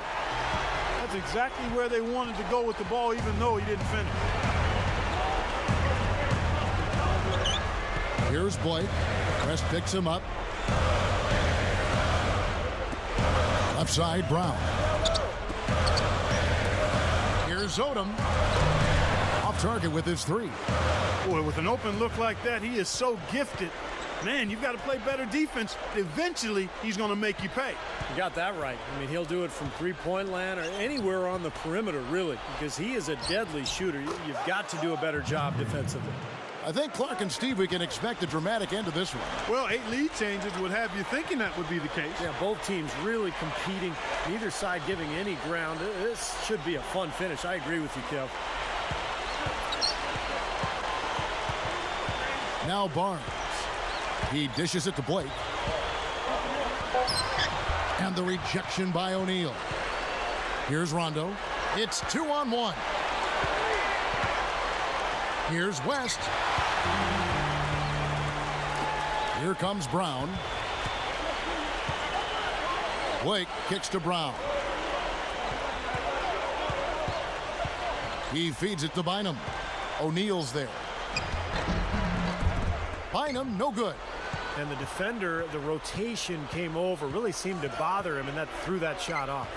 That's exactly where they wanted to go with the ball, even though he didn't finish. Here's Blake. West picks him up. Left side, Brown. Here's Odom. Off target with his 3. Boy, with an open look like that, he is so gifted. Man, you've got to play better defense. Eventually, he's going to make you pay. You got that right. I mean, he'll do it from three-point land or anywhere on the perimeter, really, because he is a deadly shooter. You've got to do a better job defensively. I think, Clark and Steve, we can expect a dramatic end to this one. Well, 8 lead changes would have you thinking that would be the case. Yeah, both teams really competing, neither side giving any ground. This should be a fun finish. I agree with you, Kev. Now Barnes. He dishes it to Blake. And the rejection by O'Neal. Here's Rondo. It's 2-on-1. Here's West. Here comes Brown. Blake kicks to Brown. He feeds it to Bynum. O'Neal's there. Bynum, no good. And the defender, the rotation came over, really seemed to bother him, and that threw that shot off.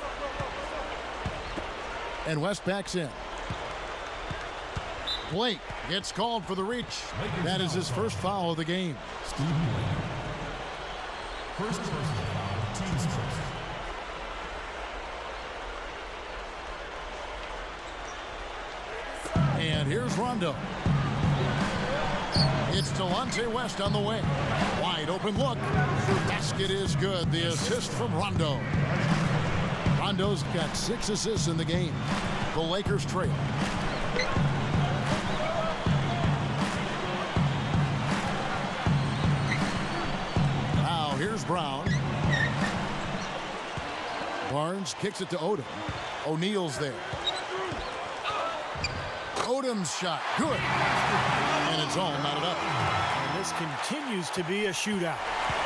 And West backs in. Blake gets called for the reach. That is his first foul of the game. First personal foul, team's first. And here's Rondo. It's Delonte West on the wing. Wide open look. Basket is good. The assist from Rondo. Rondo's got 6 assists in the game. The Lakers trail. Now here's Brown. Barnes kicks it to Odom. O'Neal's there. Odom's shot, good. And it's all knotted up. And this continues to be a shootout.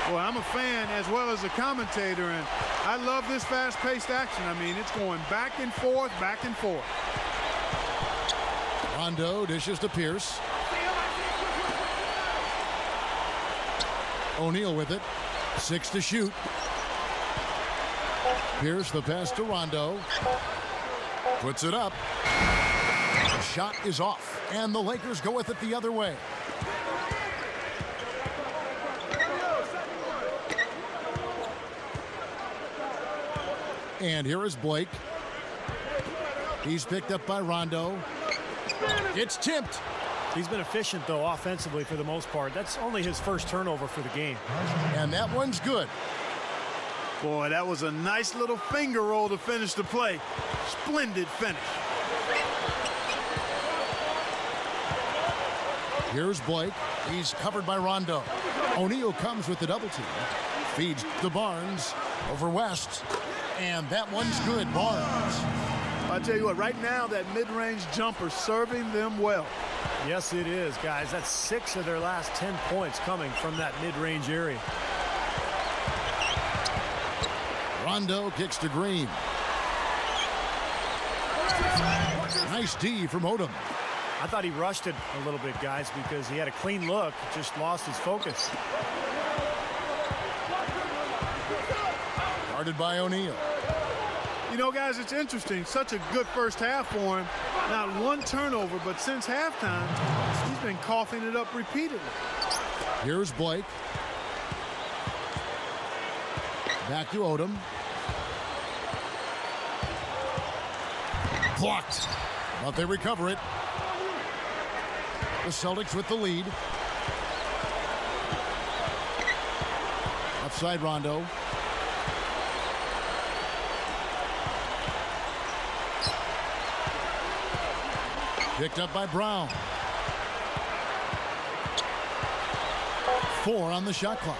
Well, I'm a fan as well as a commentator, and I love this fast-paced action. I mean, it's going back and forth, back and forth. Rondo dishes to Pierce. O'Neal with it. 6 to shoot. Pierce the pass to Rondo. Puts it up. The shot is off, and the Lakers go with it the other way. And here is Blake. He's picked up by Rondo. It's tipped. He's been efficient, though, offensively for the most part. That's only his first turnover for the game. And that one's good. Boy, that was a nice little finger roll to finish the play. Splendid finish. Here's Blake. He's covered by Rondo. O'Neal comes with the double team. Feeds to Barnes. Over West. And that one's good. Barnes. I tell you what, right now that mid-range jumper serving them well. Yes, it is, guys. That's 6 of their last 10 points coming from that mid-range area. Rondo kicks to Green. Nice D from Odom. I thought he rushed it a little bit, guys, because he had a clean look, just lost his focus. Guarded by O'Neal. You know, guys, it's interesting. Such a good first half for him. Not one turnover, but since halftime, he's been coughing it up repeatedly. Here's Blake. Back to Odom. Blocked. But they recover it. The Celtics with the lead. Outside Rondo. Picked up by Brown. 4 on the shot clock.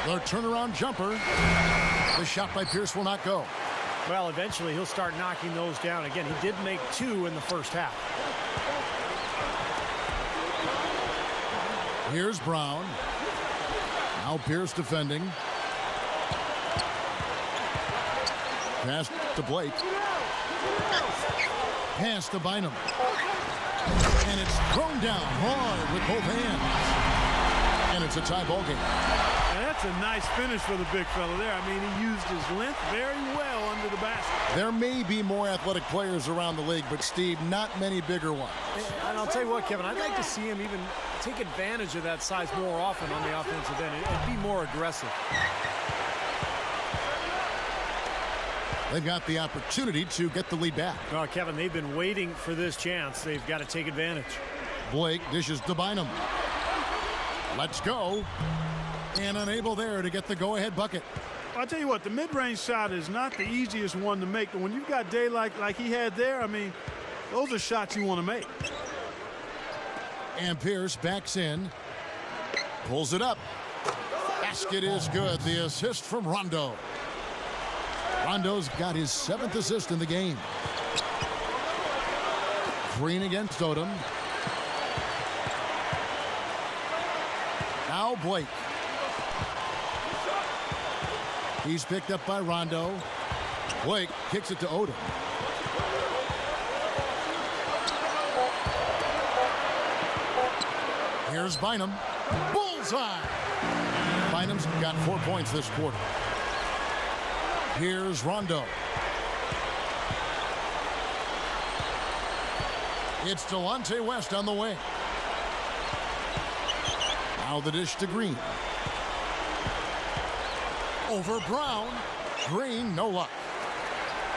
The turnaround jumper. The shot by Pierce will not go. Well, eventually he'll start knocking those down. Again, he did make 2 in the first half. Here's Brown. Now Pierce defending. Pass to Blake. Pass to Bynum. And it's thrown down hard with both hands. And it's a tie ball game. And that's a nice finish for the big fella there. I mean, he used his length very well under the basket. There may be more athletic players around the league, but Steve, not many bigger ones. And I'll tell you what, Kevin, I'd like to see him even take advantage of that size more often on the offensive end and be more aggressive. They've got the opportunity to get the lead back. Oh, Kevin, they've been waiting for this chance. They've got to take advantage. Blake dishes to Bynum. Let's go. And unable there to get the go-ahead bucket. I'll tell you what, the mid-range shot is not the easiest one to make, but when you've got daylight like he had there, I mean, those are shots you want to make. And Pierce backs in. Pulls it up. Basket is good. The assist from Rondo. Rondo's got his 7th assist in the game. Green against Odom. Now Blake. He's picked up by Rondo. Blake kicks it to Odom. Here's Bynum. Bullseye. Bynum's got 4 points this quarter. Here's Rondo. It's Delonte West on the wing. Now the dish to Green. Over Brown. Green, no luck.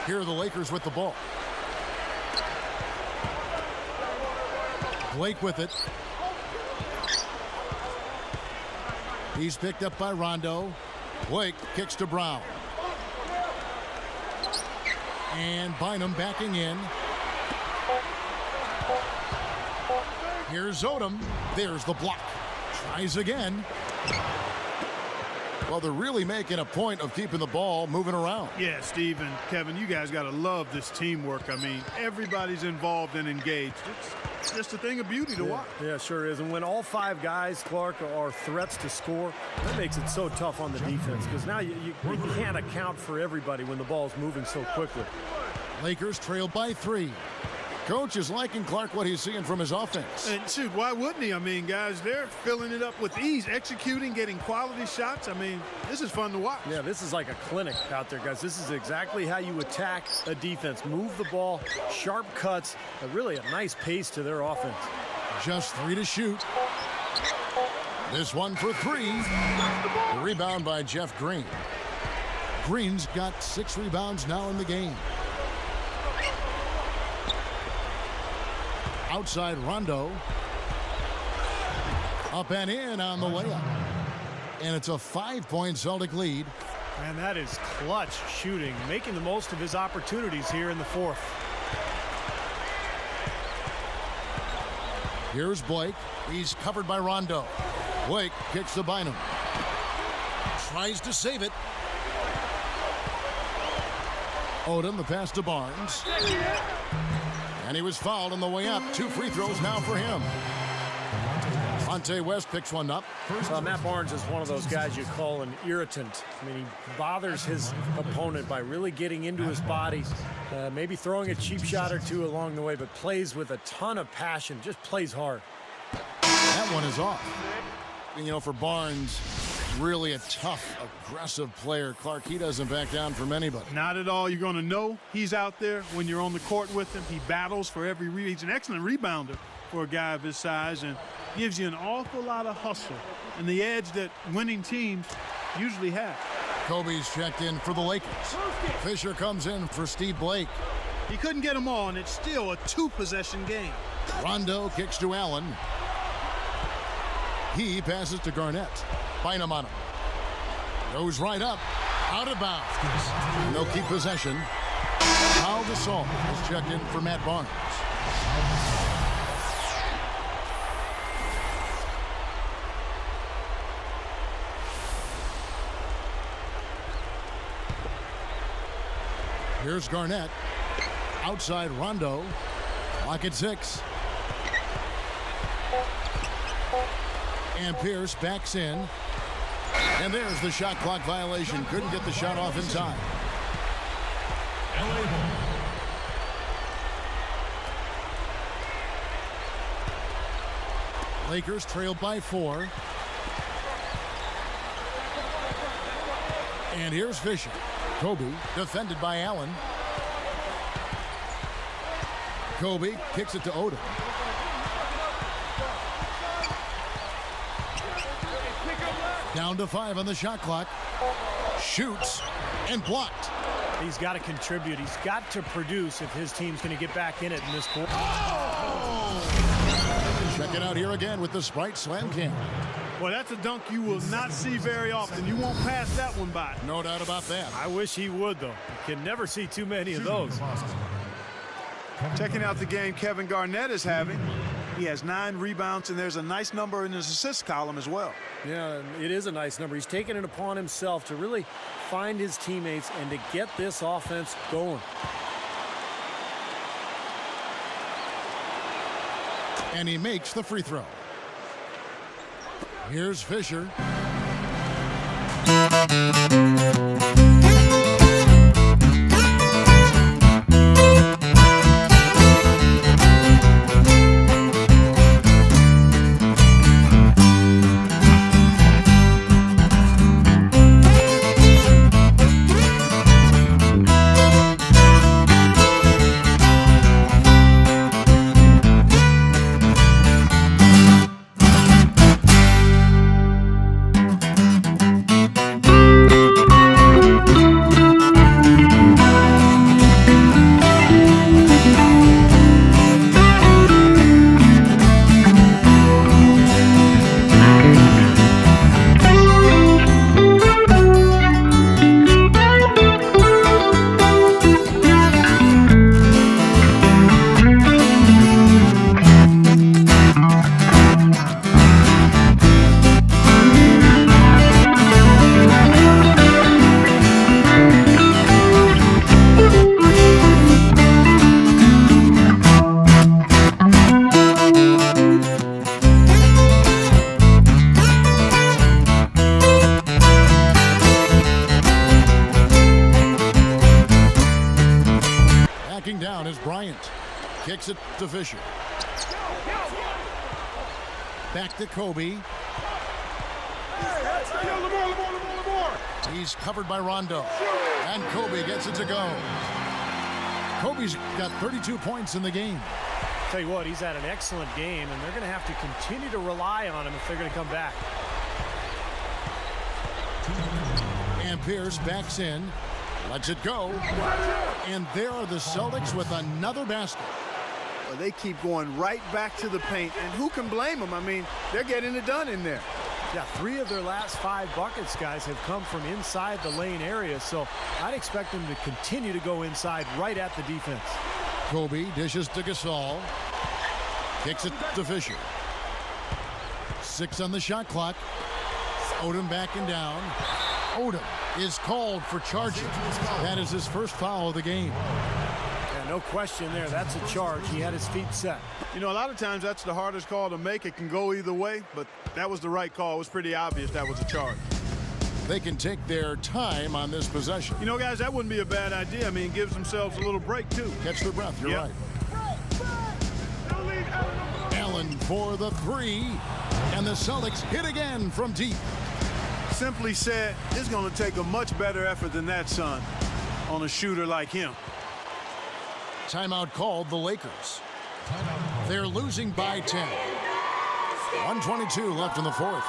Here are the Lakers with the ball. Blake with it. He's picked up by Rondo. Blake kicks to Brown. And Bynum backing in. Here's Odom. There's the block. Tries again. Well, they're really making a point of keeping the ball moving around. Yeah, Steve and Kevin, you guys got to love this teamwork. I mean, everybody's involved and engaged. It's just a thing of beauty to watch. Yeah, sure is. And when all 5 guys, Clark, are threats to score, that makes it so tough on the defense because now you can't account for everybody when the ball's moving so quickly. Lakers trail by 3. Coach is liking Clark what he's seeing from his offense. And shoot, why wouldn't he? I mean, guys, they're filling it up with ease, executing, getting quality shots. I mean, this is fun to watch. Yeah, this is like a clinic out there, guys. This is exactly how you attack a defense. Move the ball, sharp cuts, really a nice pace to their offense. Just 3 to shoot. This one for 3. The rebound by Jeff Green. Green's got 6 rebounds now in the game. Outside Rondo. Up and in on the layup. And it's a 5-point Celtic lead. And that is clutch shooting, making the most of his opportunities here in the 4th. Here's Blake. He's covered by Rondo. Blake kicks to Bynum. Tries to save it. Odom, the pass to Barnes. And he was fouled on the way up. 2 free throws now for him. Delonte West picks one up. Matt Barnes is one of those guys you call an irritant. I mean, he bothers his opponent by really getting into his body, maybe throwing a cheap shot or 2 along the way, but plays with a ton of passion, just plays hard. That one is off. You know, for Barnes, really a tough, aggressive player. Clark, he doesn't back down from anybody. Not at all. You're going to know he's out there when you're on the court with him. He battles for every rebound. He's an excellent rebounder for a guy of his size and gives you an awful lot of hustle and the edge that winning teams usually have. Kobe's checked in for the Lakers. Fisher comes in for Steve Blake. He couldn't get them all, and it's still a 2-possession game. Rondo kicks to Allen. He passes to Garnett. Bynum on him. Goes right up. Out of bounds. They'll keep possession. Pau Gasol is checked in for Matt Barnes. Here's Garnett. Outside Rondo. Clock at 6. And Pierce backs in. And there's the shot clock violation. Couldn't get the shot off in time. Lakers trail by 4. And here's Fisher. Kobe defended by Allen. Kobe kicks it to Odom. Down to 5 on the shot clock. Shoots and blocked. He's got to contribute. He's got to produce if his team's going to get back in it in this quarter. Oh! Check it out here again with the Sprite Slam Cam. Well, that's a dunk you will not see very often. You won't pass that one by. No doubt about that. I wish he would, though. You can never see too many of those. Checking out the game Kevin Garnett is having. He has 9 rebounds, and there's a nice number in his assist column as well. Yeah, it is a nice number. He's taken it upon himself to really find his teammates and to get this offense going. And he makes the free throw. Here's Fisher. Kicks it to Fisher. Back to Kobe. He's covered by Rondo. And Kobe gets it to go. Kobe's got 32 points in the game. Tell you what, he's had an excellent game, and they're going to have to continue to rely on him if they're going to come back. And Pierce backs in, lets it go. And there are the Celtics with another basket. Well, they keep going right back to the paint, and who can blame them? I mean, they're getting it done in there. Yeah, 3 of their last 5 buckets, guys, have come from inside the lane area, so I'd expect them to continue to go inside right at the defense. Kobe dishes to Gasol. Kicks it to Fisher. 6 on the shot clock. Odom backing down. Odom is called for charging. That is his first foul of the game. Yeah, no question there. That's a charge. He had his feet set. You know, a lot of times that's the hardest call to make. It can go either way, but that was the right call. It was pretty obvious that was a charge. They can take their time on this possession. You know, guys, that wouldn't be a bad idea. I mean, it gives themselves a little break, too. Catch their breath. You're right. Allen for the 3. And the Celtics hit again from deep. Simply said, it's going to take a much better effort than that, son, on a shooter like him. Timeout called the Lakers. They're losing by 10. 1:22 left in the 4th.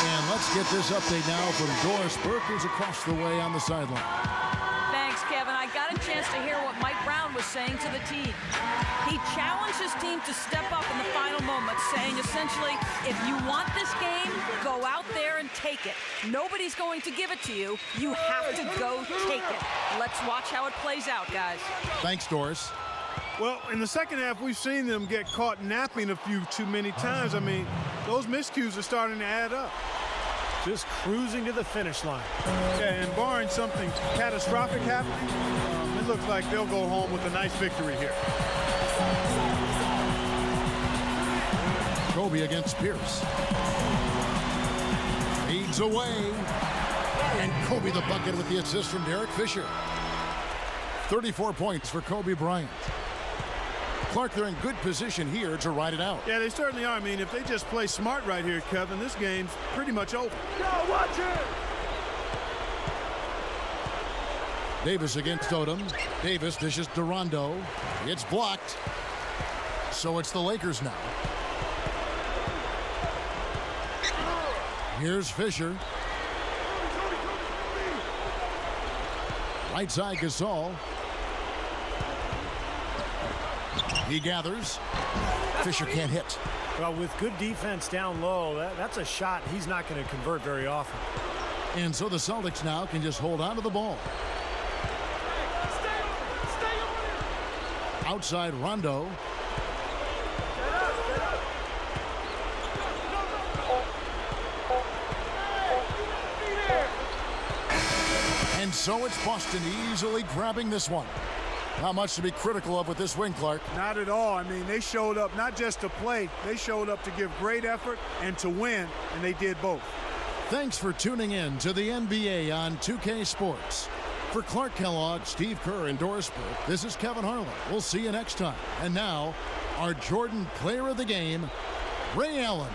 And let's get this update now from Doris Burke, who's across the way on the sideline. Thanks, Kevin. I got a chance to hear what Mike Brown was saying to the team. He challenged his team to step up in the final moments, saying essentially, if you want this game, go out there and take it. Nobody's going to give it to you. You have to go take it. Let's watch how it plays out, guys. Thanks, Doris. Well, in the second half, we've seen them get caught napping a few too many times. I mean, those miscues are starting to add up. Just cruising to the finish line. Yeah, and barring something catastrophic happening, it looks like they'll go home with a nice victory here. Kobe against Pierce. Feeds away. And Kobe the bucket with the assist from Derek Fisher. 34 points for Kobe Bryant. Clark, they're in good position here to ride it out. Yeah, they certainly are. I mean, if they just play smart right here, Kevin, this game's pretty much over. Watch it! Davis against Odom. Davis dishes to Rondo. It's blocked. So it's the Lakers now. Here's Fisher. Right side Gasol. He gathers. Fisher can't hit. Well, with good defense down low, that's a shot he's not going to convert very often. And so the Celtics now can just hold on to the ball. Outside Rondo. And so it's Boston easily grabbing this one. Not much to be critical of with this win, Clark. Not at all. I mean, they showed up not just to play, they showed up to give great effort and to win, and they did both. Thanks for tuning in to the NBA on 2K Sports. For Clark Kellogg, Steve Kerr, and Doris Burke, this is Kevin Harlan. We'll see you next time. And now, our Jordan Player of the Game, Ray Allen.